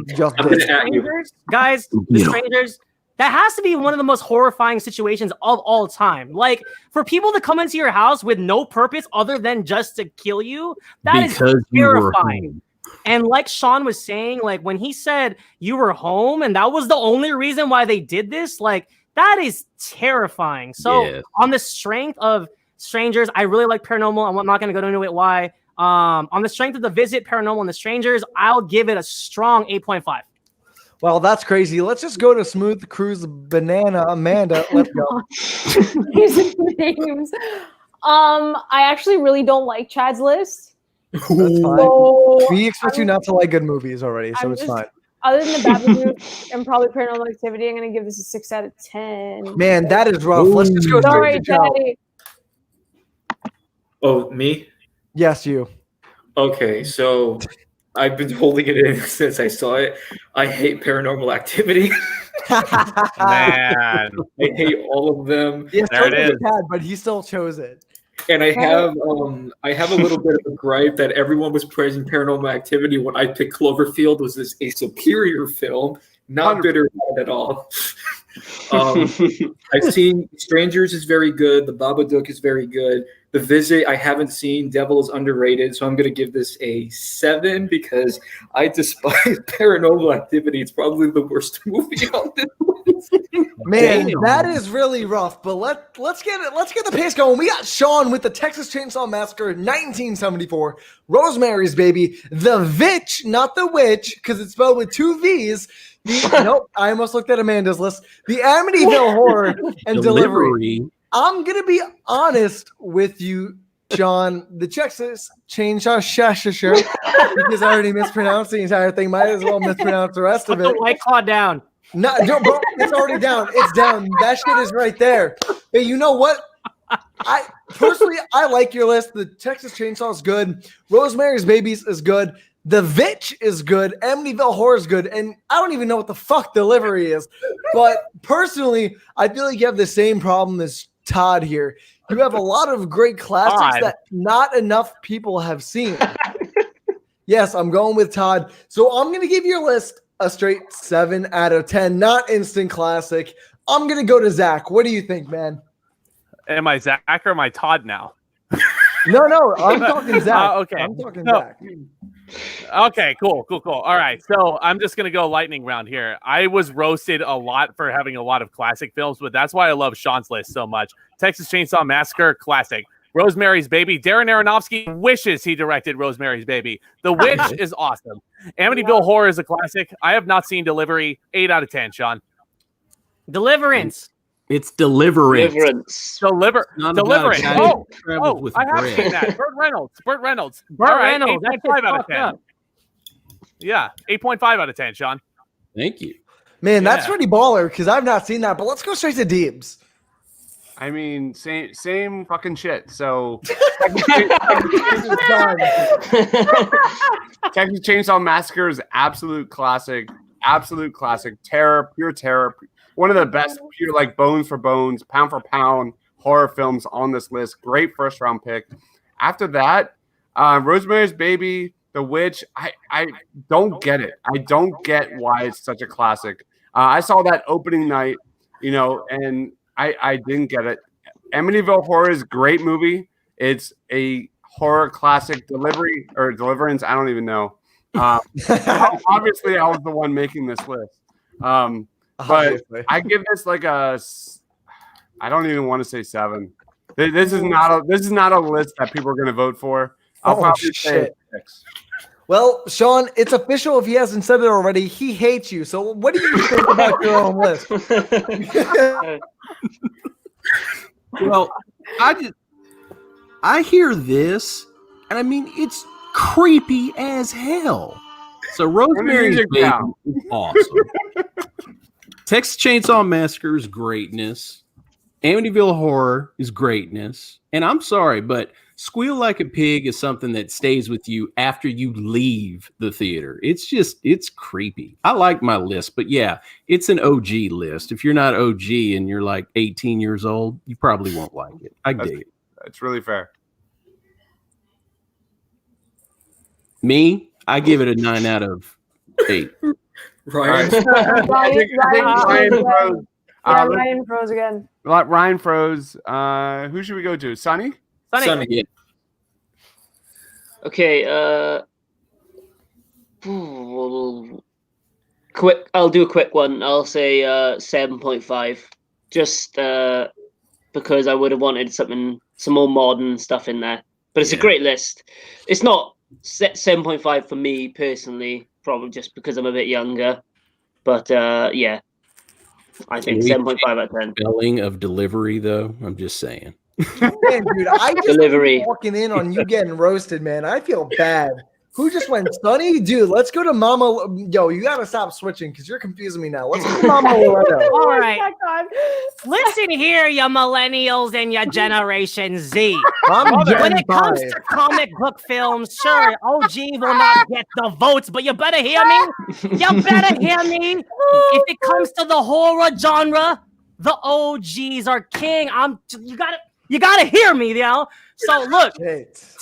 Strangers, guys, The Strangers, that has to be one of the most horrifying situations of all time. Like, for people to come into your house with no purpose other than just to kill you, that is terrifying. And like Sean was saying, like when he said you were home and that was the only reason why they did this, like that is terrifying. So on the strength of Strangers, I really like Paranormal. I'm not going to go into it why. On the strength of The Visit, Paranormal, and The Strangers, I'll give it a strong 8.5. Well, that's crazy. Let's just go to Smooth Cruise Banana Amanda. Let's go. These names. I actually really don't like Chad's list. That's fine. So, we expect you not to like good movies already, so it's fine. Other than the Babadook and probably Paranormal Activity, I'm gonna give this a 6 out of 10. Man, that is rough. Let's just go straight Sorry, to Joe. Daddy. Oh, me? Yes, you. Okay, so I've been holding it in since I saw it. I hate Paranormal Activity. Man, I hate all of them. Yes, There it Tony is. had, but he still chose it. And I have a little bit of a gripe that everyone was praising Paranormal Activity when I picked Cloverfield was a superior film. Not bitter at all. I've seen Strangers is very good. The Babadook is very good. The Visit I haven't seen. Devil is underrated, so I'm going to give this a 7 because I despise Paranormal Activity. It's probably the worst movie on this list. Man, that is really rough. But let's get the pace going. We got Sean with the Texas Chainsaw Massacre 1974, Rosemary's Baby, The Vitch, not the Witch, because it's spelled with 2 V's. Nope, I almost looked at Amanda's list. The Amityville Horror and Delivery. I'm gonna be honest with you, Sean. The Texas Chainsaw Massacre, because I already mispronounced the entire thing. Might as well mispronounce the rest of Put the it. White Claw down. No, bro, it's already down. It's down. That shit is right there. Hey, you know what? I personally like your list. The Texas Chainsaw is good. Rosemary's Babies is good. The Vitch is good. Amityville Horror is good. And I don't even know what the fuck Delivery is. But personally, I feel like you have the same problem as Todd here. You have a lot of great classics that not enough people have seen. Yes, I'm going with Todd. So I'm going to give your list a straight 7 out of 10. Not instant classic. I'm going to go to Zach. What do you think, man? am I Zach or am I Todd now? No, I'm talking Zach. Okay. I'm talking No. Zach. Okay, cool. All right, so I'm just gonna go lightning round here. I was roasted a lot for having a lot of classic films, but that's why I love Sean's list so much. Texas Chainsaw Massacre, classic. Rosemary's Baby. Darren Aronofsky wishes he directed Rosemary's Baby. The Witch is awesome. Amityville Horror is a classic. I have not seen Delivery. 8 out of 10, Sean. Deliverance. It's Deliverance. Deliverance. Deliverance. guy Oh, who travels with I have bread. seen that. Burt Reynolds. Burt All right, Reynolds. That 8.5 shit's out of fucked 10. up. Yeah, 8.5 out of 10, Sean. Thank you. Man, that's Yeah. pretty baller because I've not seen that. But let's go straight to Deebs. I mean, same fucking shit. So Texas Chainsaw Massacre is absolute classic. Terror, pure terror. One of the best, pure like bones for bones, pound for pound horror films on this list. Great first round pick. After that, Rosemary's Baby, The Witch. I don't get it. I don't get why it's such a classic. I saw that opening night, and I didn't get it. Amityville Horror is a great movie. It's a horror classic. Deliverance. I don't even know. Obviously, I was the one making this list. But I give this like I don't even want to say 7. This is not a list that people are going to vote for. I'll probably say 6. Well, Sean, it's official. If he hasn't said it already, he hates you. So, what do you think about your own list? Well, I hear this, and I mean it's creepy as hell. So Rosemary's Baby is awesome. Texas Chainsaw Massacre is greatness. Amityville Horror is greatness. And I'm sorry, but Squeal Like a Pig is something that stays with you after you leave the theater. It's creepy. I like my list, but yeah, it's an OG list. If you're not OG and you're like 18 years old, you probably won't like it. I dig it. That's really fair. Me, I give it a 9 out of 8. Ryan. Ryan froze again. Ryan froze. Who should we go to? Sonny? Sonny. Yeah. Okay. Quick. I'll do a quick one. I'll say 7.5, just because I would have wanted some more modern stuff in there. But it's a great list. It's not 7.5 for me personally, probably just because I'm a bit younger. But yeah, I think 7.5 out of 10. Spelling of Delivery, though. I'm just saying. Man, dude, I just Delivery. walking in on you getting roasted, man. I feel bad. Who just went Sunny? Dude, let's go to Mama. Yo, you gotta stop switching because you're confusing me now. Let's go to Mama Loretto. All right. Listen here, you millennials and your Generation Z. I'm When Gen it comes 5. to comic book films, sure, OG will not get the votes, but you better hear me. You better hear me. If it comes to the horror genre, the OGs are king. You gotta hear me, So look,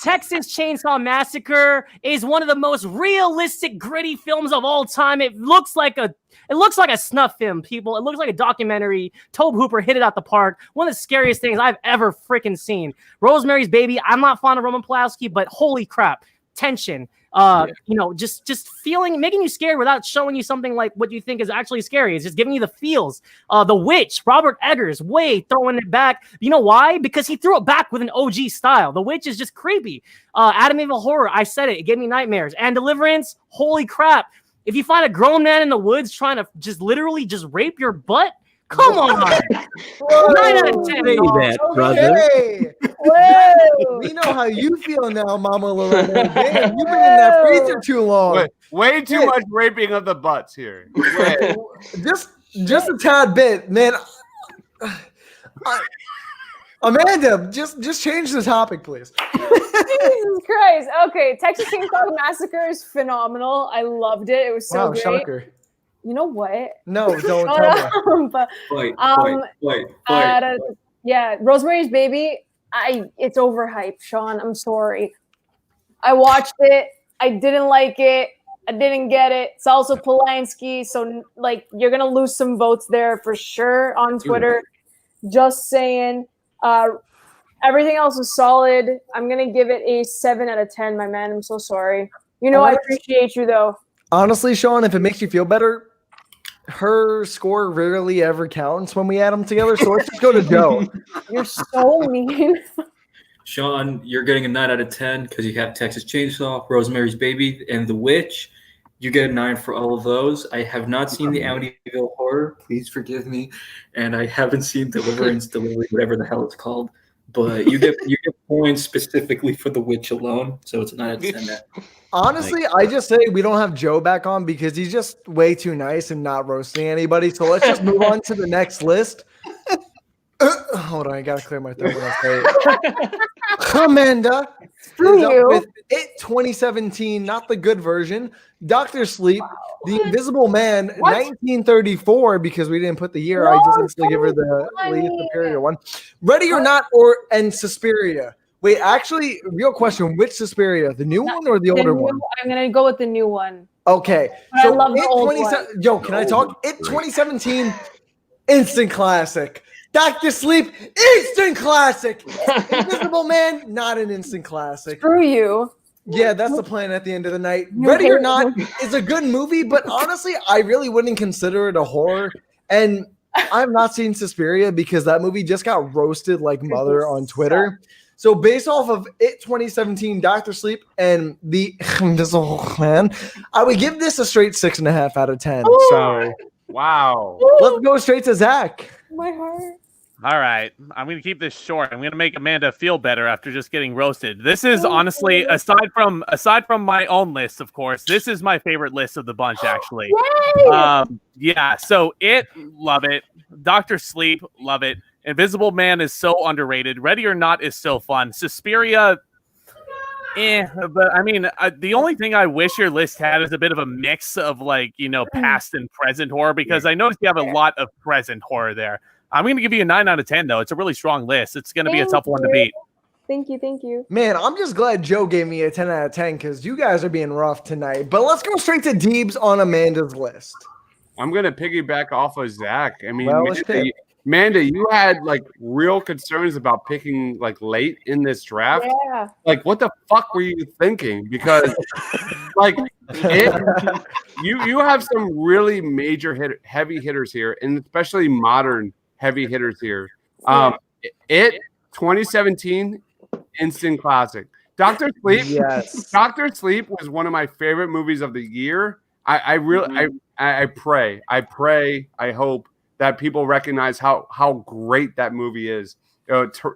Texas Chainsaw Massacre is one of the most realistic, gritty films of all time. It looks like a snuff film, people. It looks like a documentary. Tobe Hooper hit it out the park. One of the scariest things I've ever freaking seen. Rosemary's Baby. I'm not fond of Roman Polanski, but holy crap, tension. Just feeling, making you scared without showing you something like what you think is actually scary. It's just giving you the feels. The Witch, Robert Eggers, throwing it back. You know why? Because he threw it back with an OG style. The Witch is just creepy. Amityville Horror, I said it gave me nightmares. And Deliverance, holy crap. If you find a grown man in the woods trying to literally rape your butt, come on. 9 out of 10. Say that, brother. Okay. We know how you feel now, Mama Loretto. Damn, you've been in that freezer too long. Way too much raping of the butts here. Just a tad bit, man. Amanda, just change the topic, please. Jesus Christ. Okay, Texas Chainsaw Massacre is phenomenal. I loved it. It was so great. Shocker. You know what? No, don't tell me. But, Wait. yeah, Rosemary's Baby. It's overhyped, Sean. I'm sorry. I watched it. I didn't like it. I didn't get it. It's also Polanski, so you're gonna lose some votes there for sure on Twitter. Just saying. Everything else is solid. I'm gonna give it a 7 out of 10, my man. I'm so sorry. I appreciate you though. Honestly, Sean, if it makes you feel better, her score rarely ever counts when we add them together. So let's just go to Joe. You're so mean. Sean, you're getting a 9 out of 10 because you have Texas Chainsaw, Rosemary's Baby, and The Witch. You get a 9 for all of those. I have not seen the Amityville Horror. Please forgive me. And I haven't seen Deliverance, Delivery, whatever the hell it's called. But you get points specifically for The Witch alone. So it's a 9 out of 10 there. Honestly, I just say we don't have Joe back on because he's just way too nice and not roasting anybody. So let's just move on to the next list. Hold on, I gotta clear my throat when I say it. Amanda is up with It 2017, not the good version. Dr. Sleep, The Invisible Man, 1934, because we didn't put the year. I just instantly give her the least superior one. Ready or Not, and Suspiria. Wait, actually, real question: which Suspiria, the new one or the older one? I'm gonna go with the new one. Okay, I love the old one. Yo, can I talk? It 2017, instant classic. Dr. Sleep, instant classic. Invisible Man, not an instant classic. Screw you. Yeah, that's the plan at the end of the night. Ready or Not is a good movie, but honestly, I really wouldn't consider it a horror. And I've not seen Suspiria because that movie just got roasted like mother on Twitter. So based off of It 2017, Dr. Sleep, and The Invisible Man, I would give this a straight 6.5 out of 10. So wow. Let's go straight to Zach. My heart. All right. I'm going to keep this short. I'm going to make Amanda feel better after just getting roasted. This is honestly, aside from my own list, of course, this is my favorite list of the bunch, actually. Yeah. So love it. Dr. Sleep, love it. Invisible Man is so underrated. Ready or Not is so fun. Suspiria, but I mean, the only thing I wish your list had is a bit of a mix of past and present horror, because I noticed you have a lot of present horror there. I'm going to give you a 9 out of 10, though. It's a really strong list. It's going to be a tough one to beat. Thank you. Man, I'm just glad Joe gave me a 10 out of 10 because you guys are being rough tonight. But let's go straight to Deebs on Amanda's list. I'm going to piggyback off of Zach. I mean, Well, Amanda, you had real concerns about picking late in this draft. Yeah. What the fuck were you thinking? Because you have some really major heavy hitters here, and especially modern heavy hitters here. It 2017 instant classic. Dr. Sleep. Yes. Dr. Sleep was one of my favorite movies of the year. I really I pray, I hope that people recognize how great that movie is.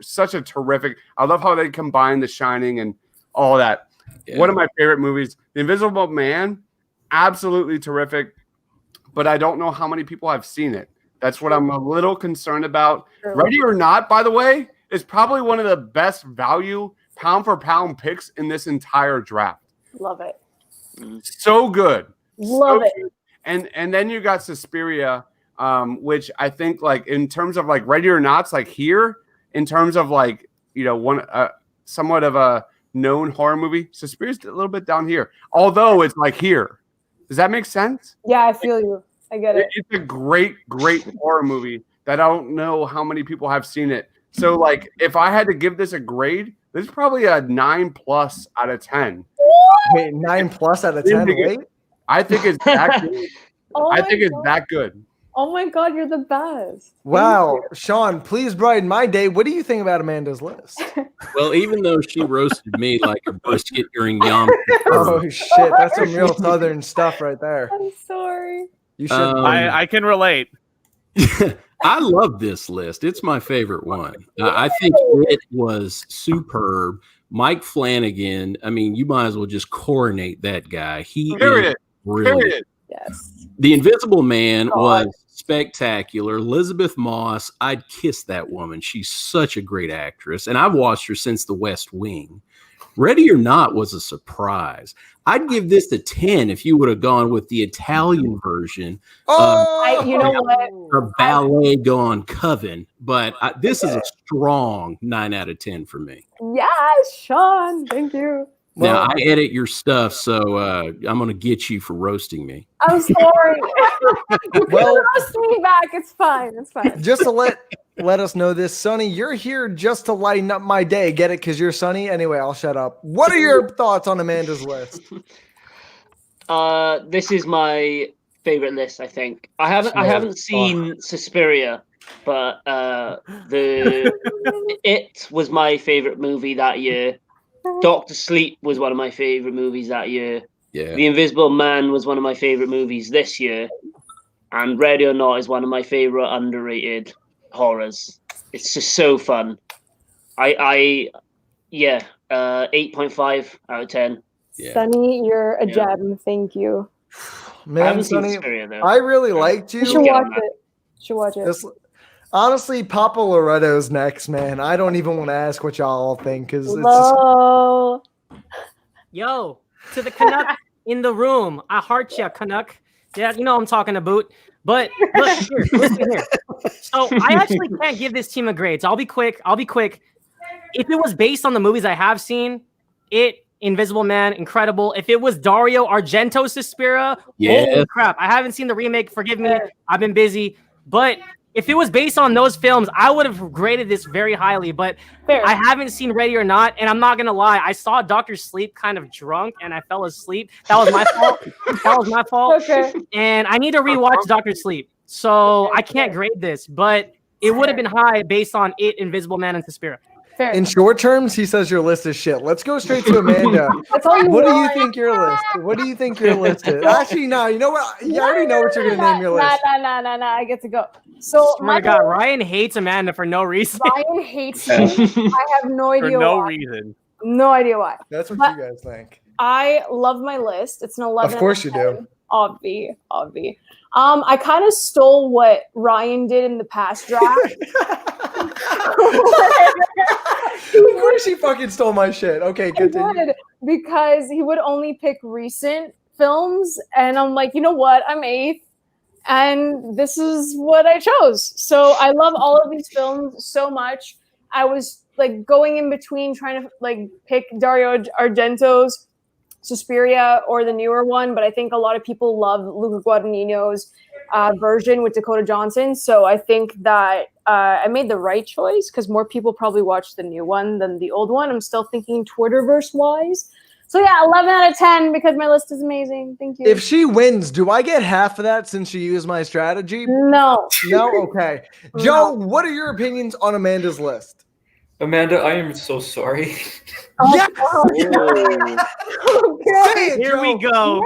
Such a terrific. I love how they combine The Shining and all that. Yeah. One of my favorite movies. The Invisible Man, absolutely terrific. But I don't know how many people have seen it. That's what I'm a little concerned about. Ready or Not, by the way, is probably one of the best value pound for pound picks in this entire draft. Love it. So good. Love it. Good. And then you got Suspiria, which I think like in terms of like Ready or Not's like here, in terms of like, you know, one somewhat of a known horror movie. Suspiria's a little bit down here, although it's like here. Does that make sense? Yeah, I feel you. I get it. It's a great horror movie that I don't know how many people have seen it. So like if I had to give this a grade, this is probably a 9+ out of 10. Wait, 9+ out of 10. Wait. I think it's that good. I think it's that good. Oh my God, you're the best. Wow. Sean, please brighten my day. What do you think about Amanda's list? Well, even though she roasted me like a brisket during Yom Oh Kippur, shit, that's some real Southern stuff right there. I'm sorry. You should. I can relate. I love this list. It's my favorite one. I think it was superb. Mike Flanagan, I mean, you might as well just coronate that guy. He is brilliant. Yes. The Invisible Man was spectacular. Elizabeth Moss, I'd kiss that woman. She's such a great actress. And I've watched her since The West Wing. Ready or Not was a surprise. I'd give this a 10 if you would have gone with the Italian version You know what? or Ballet Gone Coven. But this is a strong 9 out of 10 for me. Yes, Sean. Thank you. Now, I edit your stuff, so I'm going to get you for roasting me. I'm sorry. You can roast me back. It's fine. It's fine. Just to let us know this, Sonny, you're here just to lighten up my day. Get it? Because you're Sonny. Anyway, I'll shut up. What are your thoughts on Amanda's list? This is my favorite list. I think I haven't seen Suspiria, but It was my favorite movie that year. Doctor Sleep was one of my favorite movies that year. Yeah. The Invisible Man was one of my favorite movies this year. And Ready or Not is one of my favorite underrated horrors. It's just so fun. 8.5 out of 10. Yeah. Sonny, you're a gem. Thank you. Man, I haven't seen Sonny, Suspiria, though. I really liked you. You should watch it. Should watch it. Honestly, Papa Loretto's next, man. I don't even want to ask what y'all all think because it's Hello. Yo, to the Canuck in the room. I heart ya, Canuck. Yeah, you know what I'm talking about. But look here, listen here. So I actually can't give this team a grade. So I'll be quick. If it was based on the movies I have seen, Invisible Man, incredible. If it was Dario Argento's Suspiria, holy crap. I haven't seen the remake. Forgive me. I've been busy. But if it was based on those films, I would have graded this very highly. But I haven't seen Ready or Not, and I'm not going to lie. I saw Dr. Sleep kind of drunk, and I fell asleep. That was my fault. Okay. And I need to rewatch Dr. Sleep. So I can't grade this, but it would have been high based on Invisible Man, and Suspiria. Fair. in short terms, he says your list is shit. Let's go straight to Amanda. What do you think your list? What do you think your list is? Actually, no. You know what? You already know what you're gonna name your list. Nah. I get to go. So my God, Ryan hates Amanda for no reason. Ryan hates me. I have no idea for no why. reason. No idea why. That's what you guys think. I love my list. It's an 11. Of course you do. Obvi. I kind of stole what Ryan did in the past draft. Of course he fucking stole my shit. Okay, continue. Because he would only pick recent films, and I'm like, you know what? I'm 8th, and this is what I chose. So I love all of these films so much. I was like going in between trying to like pick Dario Argento's Suspiria or the newer one, but I think a lot of people love Luca Guadagnino's version with Dakota Johnson. So I think that I made the right choice because more people probably watch the new one than the old one. I'm still thinking Twitterverse wise. So yeah, 11 out of 10 because my list is amazing. Thank you. If she wins, do I get half of that since she used my strategy? No. No? Okay. Joe, what are your opinions on Amanda's list? Amanda, I am so sorry. Yeah. Okay. Here we go.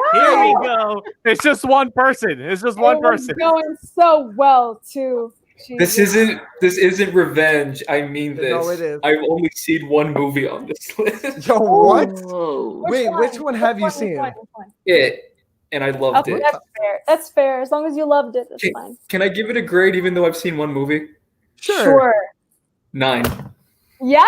It's just one person. It's just one person. Going so well too. This isn't revenge. I mean this. No, it is. I've only seen one movie on this list. Yo, what? Whoa. Wait, which one have you seen? Which one? It, and I loved Okay, it. that's fair. That's fair. As long as you loved it, that's fine. Can I give it a grade even though I've seen one movie? Sure. 9. Yes.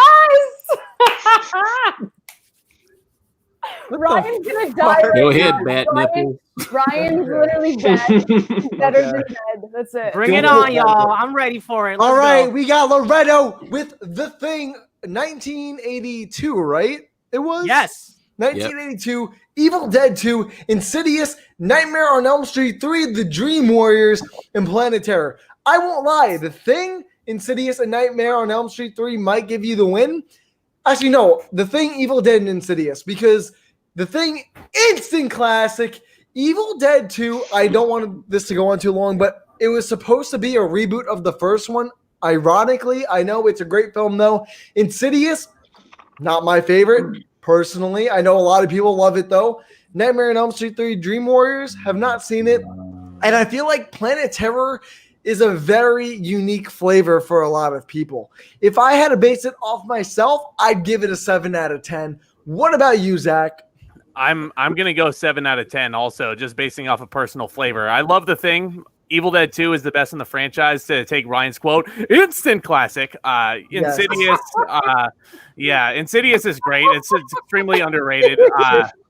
Ryan's gonna die. Go right ahead, now. bat nipple. Ryan's literally dead. He's better than dead. That's it. Bring it on, y'all. I'm ready for it. Let's All right, go. we got Loretto with The Thing, 1982, right? It was? Yes. 1982, Evil Dead 2, Insidious, Nightmare on Elm Street 3, The Dream Warriors, and Planet Terror. I won't lie, The Thing, Insidious, and Nightmare on Elm Street 3 might give you the win. Actually, no, The Thing, Evil Dead, and Insidious, because The Thing, instant classic. Evil Dead 2, I don't want this to go on too long, but it was supposed to be a reboot of the first one. Ironically, I know it's a great film, though. Insidious, not my favorite, personally. I know a lot of people love it, though. Nightmare on Elm Street 3, Dream Warriors, have not seen it. And I feel like Planet Terror is a very unique flavor for a lot of people. If I had to base it off myself, I'd give it a 7 out of 10. What about you, Zach? I'm gonna go 7 out of 10. Also, just basing off of personal flavor. I love The Thing. Evil Dead 2 is the best in the franchise. To take Ryan's quote, instant classic. Insidious. Insidious is great. It's extremely underrated.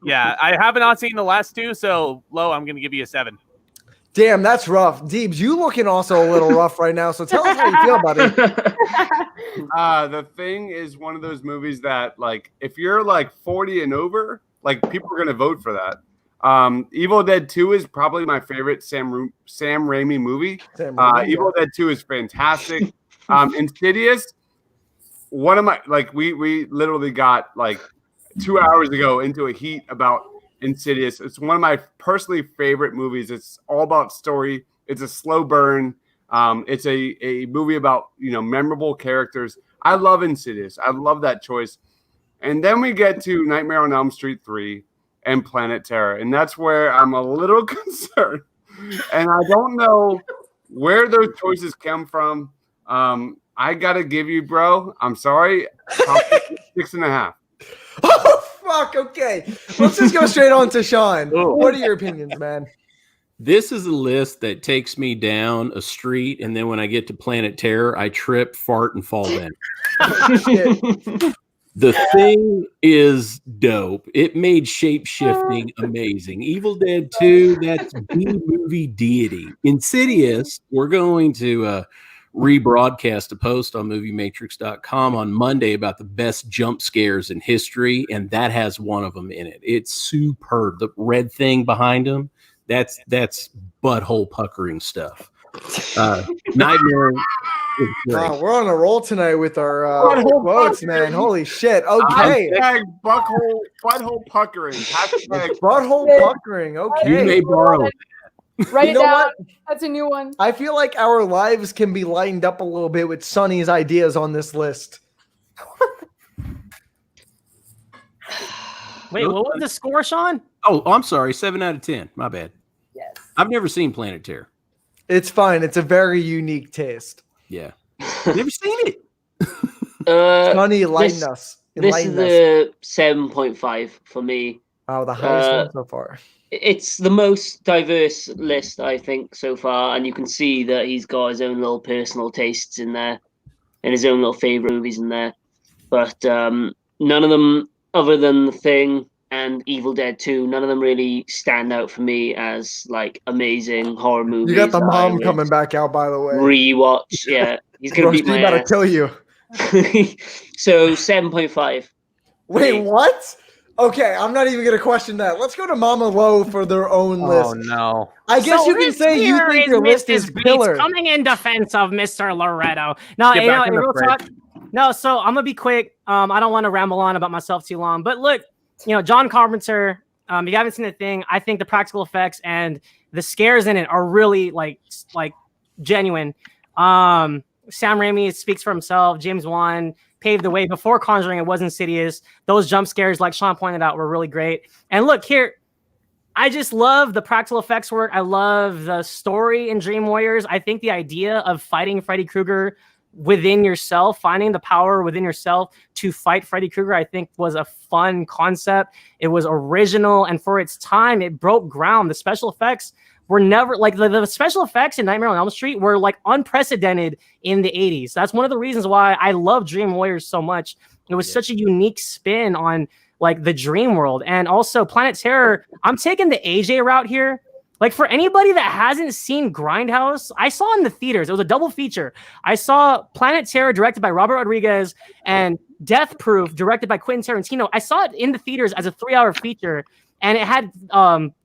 Yeah, I have not seen the last two, so Lo, I'm gonna give you a 7. Damn, that's rough. Deebs, you looking also a little rough right now, so tell us how you feel about it. The Thing is one of those movies that, like, if you're like 40 and over, like, people are gonna vote for that. Evil Dead 2 is probably my favorite Sam Raimi movie. Evil Dead 2 is fantastic. Insidious, one of my, like, we literally got like 2 hours ago into a heat about Insidious. It's one of my personally favorite movies. It's all about story. It's a slow burn. It's a movie about, memorable characters. I love Insidious. I love that choice. And then we get to Nightmare on Elm Street 3 and Planet Terror. And that's where I'm a little concerned. And I don't know where those choices come from. I got to give you, bro, I'm sorry, 6.5. Oh, fuck. Okay. Let's just go straight on to Sean. What are your opinions, man? This is a list that takes me down a street, and then when I get to Planet Terror, I trip, fart, and fall in. The Thing is dope. It made shape-shifting amazing. Evil Dead 2, that's B-movie deity. Insidious, we're going to rebroadcast a post on moviematrix.com on Monday about the best jump scares in history, and that has one of them in it. It's superb. The red thing behind him, that's butthole puckering stuff. Nightmare. Wow, we're on a roll tonight with our quotes, man. Holy shit. Okay. Hashtag butthole puckering. Hashtag butthole puckering. Okay. You may borrow it. Write it down. What? That's a new one. I feel like our lives can be lightened up a little bit with Sonny's ideas on this list. Wait, what was the score, Sean? Oh, I'm sorry. 7 out of 10. My bad. Yes. I've never seen Planet Terror. It's fine. It's a very unique taste. Yeah. Never seen it. Sonny, enlighten us. This is the 7.5 for me. Oh, the highest one so far. It's the most diverse list, I think, so far, and you can see that he's got his own little personal tastes in there and his own little favorite movies in there. But none of them, other than The Thing and Evil Dead 2, none of them really stand out for me as like amazing horror movies. You got the mom coming back out, by the way. Rewatch, yeah. He's gonna beat my about ass. to kill you. So 7.5. Wait, what? Okay, I'm not even gonna question that. Let's go to Mama Lo for their own list. Oh no! I guess you can this say you here think your list Mrs. is Beats killer. coming in defense of Mr. Loretto. No, Get back in the real fridge. talk. No, so I'm gonna be quick. I don't want to ramble on about myself too long. But look, John Carpenter. If you haven't seen The Thing, I think the practical effects and the scares in it are really like genuine. Sam Raimi speaks for himself. James Wan paved the way. Before Conjuring, it was Insidious. Those jump scares, like Sean pointed out, were really great. And look here, I just love the practical effects work. I love the story in Dream Warriors. I think the idea of fighting Freddy Krueger within yourself, finding the power within yourself to fight Freddy Krueger, I think was a fun concept. It was original, and for its time, it broke ground. The special effects were never like the special effects in Nightmare on Elm Street were like unprecedented in the 80s. That's one of the reasons why I love Dream Warriors so much. It was such a unique spin on like the dream world. And also Planet Terror, I'm taking the AJ route here. Like for anybody that hasn't seen Grindhouse, I saw in the theaters. It was a double feature. I saw Planet Terror directed by Robert Rodriguez and Death Proof directed by Quentin Tarantino. I saw it in the theaters as a 3-hour feature, and it had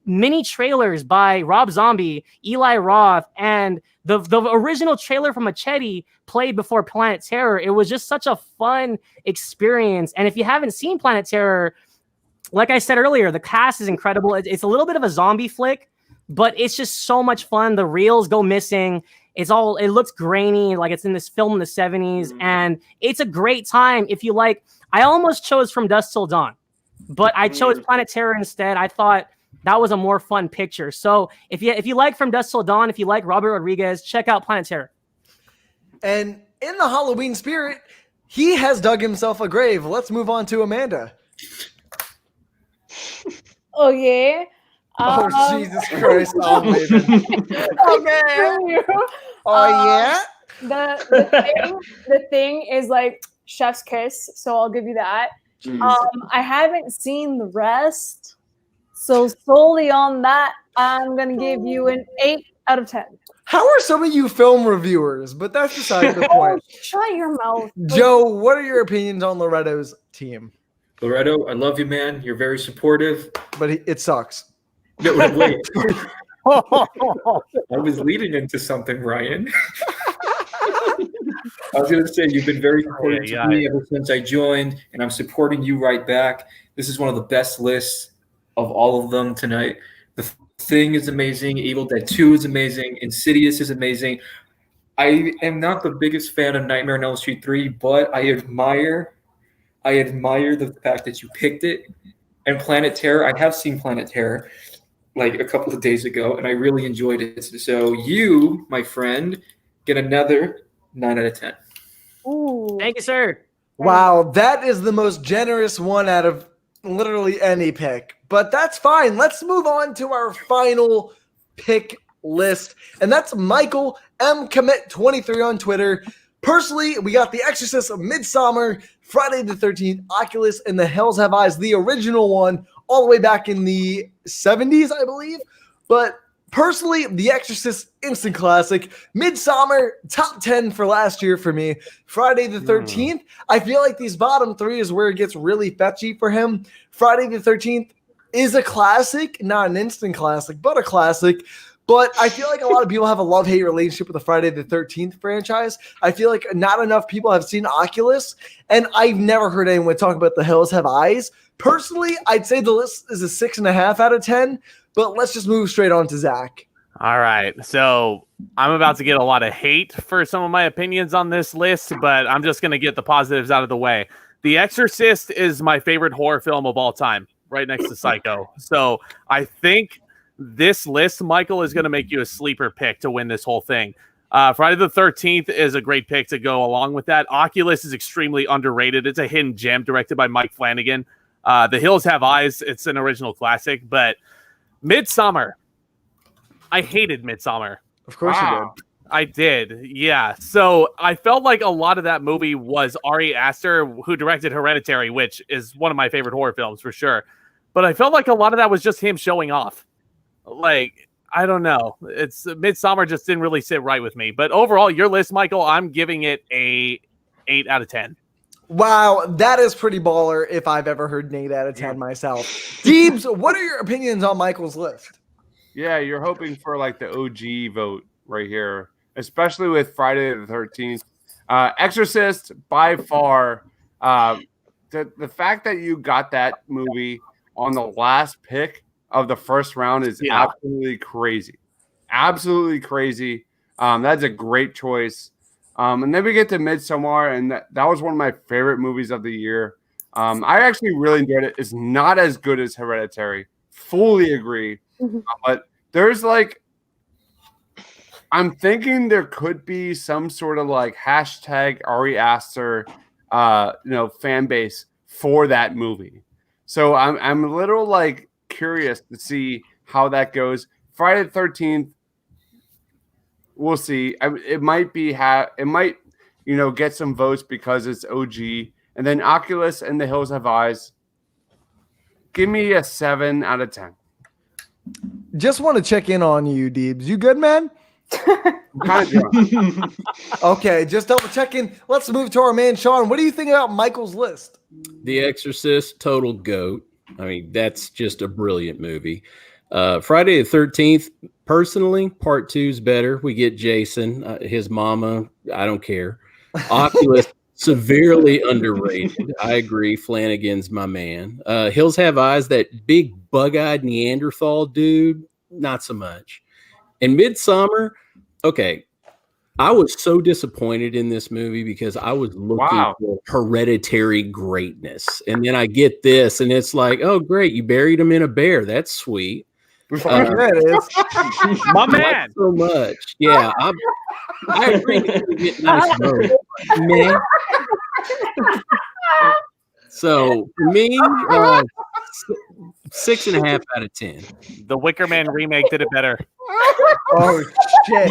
mini trailers by Rob Zombie, Eli Roth, and the original trailer from Machete played before Planet Terror. It was just such a fun experience. And if you haven't seen Planet Terror, like I said earlier, the cast is incredible. It's a little bit of a zombie flick, but it's just so much fun. The reels go missing. It looks grainy, like it's in this film in the 70s. And it's a great time if you like. I almost chose From Dusk Till Dawn, but I chose Planet Terror instead. I thought that was a more fun picture. So if you like From Dusk Till Dawn, if you like Robert Rodriguez, check out Planet Terror. And in the Halloween spirit, he has dug himself a grave. Let's move on to Amanda. Okay. Jesus Christ. Oh, okay. Oh, yeah? The thing is like chef's kiss, so I'll give you that. I haven't seen the rest, so solely on that, I'm going to give you an 8 out of 10. How are some of you film reviewers? But that's beside the point. Shut your mouth. Joe, what are your opinions on Loretto's team? Loretto, I love you, man. You're very supportive. But it sucks. No, wait. I was leading into something, Ryan. I was going to say, you've been very supportive to me ever since I joined, and I'm supporting you right back. This is one of the best lists of all of them tonight. The Thing is amazing. Evil Dead 2 is amazing. Insidious is amazing. I am not the biggest fan of Nightmare on Elm Street 3, but I admire the fact that you picked it. And Planet Terror, I have seen Planet Terror like a couple of days ago, and I really enjoyed it. So you, my friend, get another 9 out of 10. Ooh. Thank you, sir. Wow, that is the most generous one out of literally any pick. But that's fine. Let's move on to our final pick list. And that's Michael M. Commit 23 on Twitter. Personally, we got The Exorcist, Midsommar, Friday the 13th, Oculus, and The Hills Have Eyes, the original one, all the way back in the 70s, I believe. But personally, The Exorcist, instant classic. Midsommar, top 10 for last year for me. Friday the 13th, I feel like these bottom three is where it gets really fetchy for him. Friday the 13th is a classic, not an instant classic, but a classic. But I feel like a lot of people have a love-hate relationship with the Friday the 13th franchise. I feel like not enough people have seen Oculus, and I've never heard anyone talk about The Hills Have Eyes. Personally, I'd say the list is a 6.5 out of 10, but let's just move straight on to Zach. All right. So I'm about to get a lot of hate for some of my opinions on this list, but I'm just going to get the positives out of the way. The Exorcist is my favorite horror film of all time, right next to Psycho. So I think this list, Michael, is going to make you a sleeper pick to win this whole thing. Friday the 13th is a great pick to go along with that. Oculus is extremely underrated. It's a hidden gem directed by Mike Flanagan. The Hills Have Eyes. It's an original classic, but Midsommar. I hated Midsommar. Of course you did. I did, yeah. So I felt like a lot of that movie was Ari Aster, who directed Hereditary, which is one of my favorite horror films for sure. But I felt like a lot of that was just him showing off. Like, I don't know. It's Midsommar just didn't really sit right with me. But overall, your list, Michael, I'm giving it a 8 out of 10. Wow, that is pretty baller if I've ever heard an 8 out of 10 myself. Deebs, what are your opinions on Michael's list? Yeah, you're hoping for like the OG vote right here, especially with Friday the 13th. Exorcist, by far, the fact that you got that movie on the last pick of the first round is absolutely crazy. Absolutely crazy. That's a great choice. And then we get to Midsommar, and that was one of my favorite movies of the year. I actually really enjoyed it. It's not as good as Hereditary, fully agree. But there's like, I'm thinking there could be some sort of like hashtag Ari Aster, fan base for that movie. So I'm a little like curious to see how that goes. Friday the 13th, we'll see. It might be get some votes because it's OG, and then Oculus and The Hills Have Eyes. Give me a 7 out of 10. Just want to check in on you, Deebs. You good, man? Kind of drunk. Okay, just double checking. Let's move to our man Sean. What do you think about Michael's list? The Exorcist, total goat. I mean, that's just a brilliant movie. Friday the 13th, personally, part 2 is better. We get Jason, his mama. I don't care. Oculus, severely underrated. I agree. Flanagan's my man. Hills Have Eyes, that big bug-eyed Neanderthal dude, not so much. And Midsommar, okay, I was so disappointed in this movie because I was looking for hereditary greatness. And then I get this, and it's like, oh, great, you buried him in a bear. That's sweet. There it is. My man. Not so much. Yeah, I agree. Get nice mode. Man. So, me, 6.5 out of 10. The Wicker Man remake did it better. Oh, shit.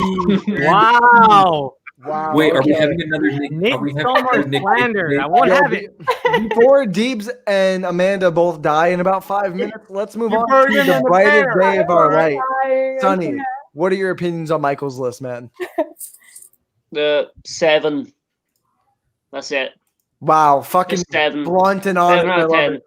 Wow. Wow. Wait, are we having another Nick? Midsommar slander. I won't have it. Before Deebs and Amanda both die in about 5 minutes, let's move on buried to him the in the brightest bear. day of our life. I- Sonny, what are your opinions on Michael's list, man? 7. That's it. Wow, fucking Just 7. blunt and 7 honest. out I of love 10. it.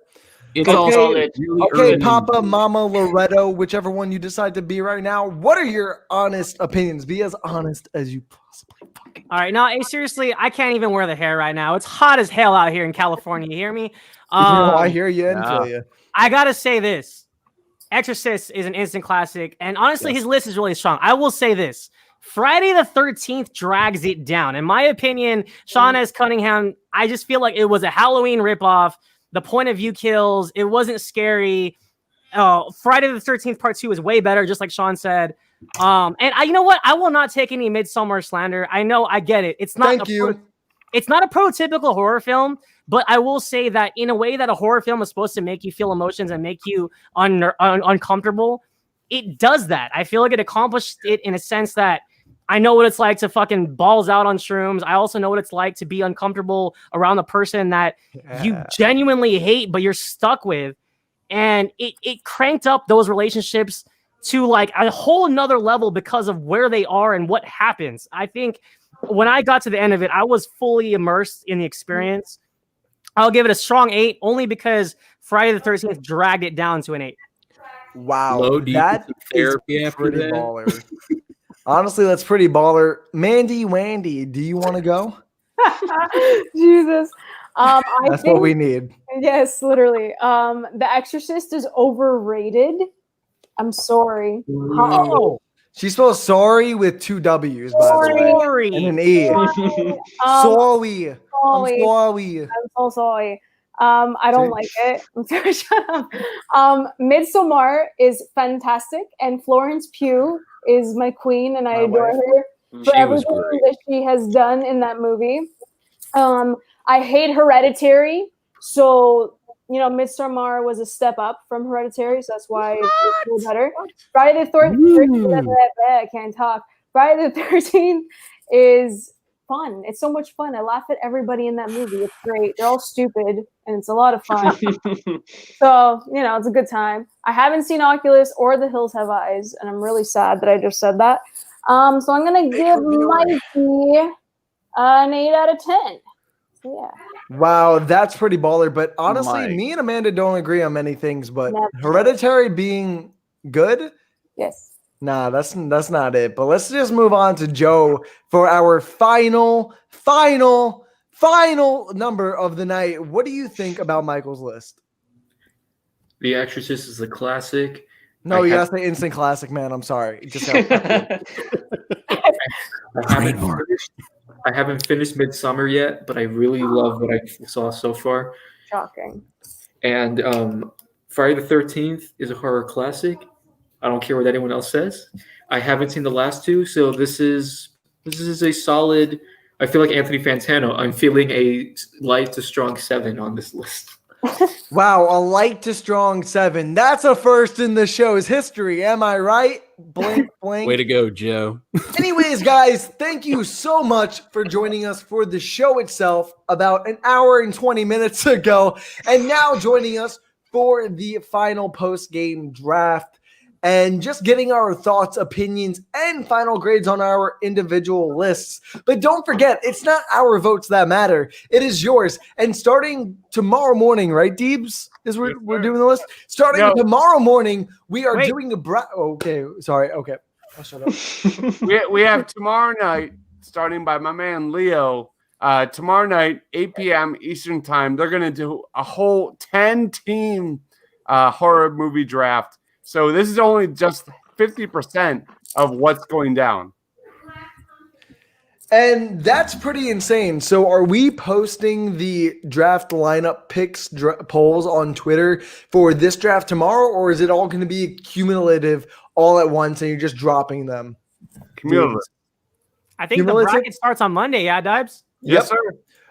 It's Good also solid. really Okay, early. Papa, Mama, Loretto, whichever one you decide to be right now, what are your honest opinions? Be as honest as you possibly fucking All right, no, hey, seriously, I can't even wear the hair right now. It's hot as hell out here in California. You hear me? I hear you and feel you. I gotta say this: Exorcist is an instant classic, and honestly, his list is really strong. I will say this: Friday the 13th drags it down. In my opinion, Sean S. Cunningham, I just feel like it was a Halloween ripoff. The point of view kills. It wasn't scary. Friday the 13th Part 2 is way better, just like Sean said. And you know what? I will not take any Midsommar slander. I know, I get it. It's not. It's not a prototypical horror film, but I will say that in a way that a horror film is supposed to make you feel emotions and make you uncomfortable, it does that. I feel like it accomplished it in a sense that I know what it's like to fucking balls out on shrooms. I also know what it's like to be uncomfortable around the person that you genuinely hate, but you're stuck with. And it cranked up those relationships to like a whole nother level because of where they are and what happens. I think when I got to the end of it, I was fully immersed in the experience. I'll give it a strong 8 only because Friday the 13th dragged it down to an 8. Wow. Low, do you That get some is therapy after pretty that? baller. Honestly, that's pretty baller. Mandy Wandy, do you want to go? Jesus. I That's think, what we need. Yes, literally. The Exorcist is overrated. I'm sorry. Oh, She spelled sorry with 2 W's, by the way, sorry. and an E. Sorry. I'm sorry. I'm so sorry. I don't like it. I'm sorry, shut up. Midsommar is fantastic, and Florence Pugh is my queen, and I adore her for She was everything great. that she has done in that movie. I hate Hereditary, so Midsommar was a step up from Hereditary, so that's why it's a little better. Friday the 13th, I can't talk. Friday the 13th is fun. It's so much fun. I laugh at everybody in that movie. It's great. They're all stupid, and it's a lot of fun. So, it's a good time. I haven't seen Oculus or The Hills Have Eyes, and I'm really sad that I just said that. So I'm going to give Mikey an 8 out of 10. So, yeah. Wow, that's pretty baller. But honestly, Mike. me and Amanda don't agree on many things. But Never. Hereditary being good, Yes. nah, that's not it. But let's just move on to Joe for our final number of the night. What do you think about Michael's list? The Exorcist is a classic. No, I you have- gotta say instant classic, man. I'm sorry. Just I haven't finished Midsommar yet, but I really love what I saw so far. Shocking. And Friday the 13th is a horror classic. I don't care what anyone else says. I haven't seen the last two, so this is a solid. I feel like Anthony Fantano. I'm feeling a light to strong 7 on this list. Wow, a light to strong 7. That's a first in the show's history. Am I right? Blink, blink. Way to go, Joe. Anyways, guys, thank you so much for joining us for the show itself about an hour and 20 minutes ago. And now joining us for the final post-game draft and just getting our thoughts, opinions, and final grades on our individual lists. But don't forget, it's not our votes that matter. It is yours. And starting tomorrow morning, right, Deebs? We're doing the list? Starting tomorrow morning, we are doing the okay, sorry. Okay. I'll shut up. we have tomorrow night, starting by my man Leo. Tomorrow night, 8 p.m. Eastern time, they're going to do a whole 10-team horror movie draft. So this is only just 50% of what's going down. And that's pretty insane. So are we posting the draft lineup picks polls on Twitter for this draft tomorrow, or is it all going to be cumulative all at once and you're just dropping them? Cumulative. I think the bracket starts on Monday, yeah, Dibes? Yes, sir.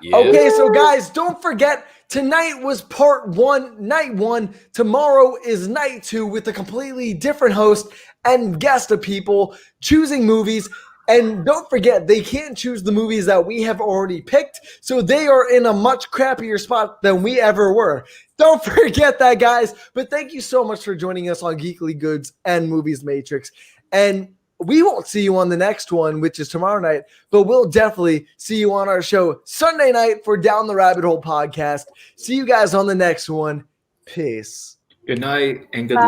Yeah. Okay, so guys, don't forget, tonight was part 1, night 1. Tomorrow is night 2 with a completely different host and guest of people choosing movies. And don't forget, they can't choose the movies that we have already picked, so they are in a much crappier spot than we ever were. Don't forget that, guys. But thank you so much for joining us on Geekly Goods and Movies Matrix. And we won't see you on the next one, which is tomorrow night, but we'll definitely see you on our show Sunday night for Down the Rabbit Hole podcast. See you guys on the next one. Peace. Good night and good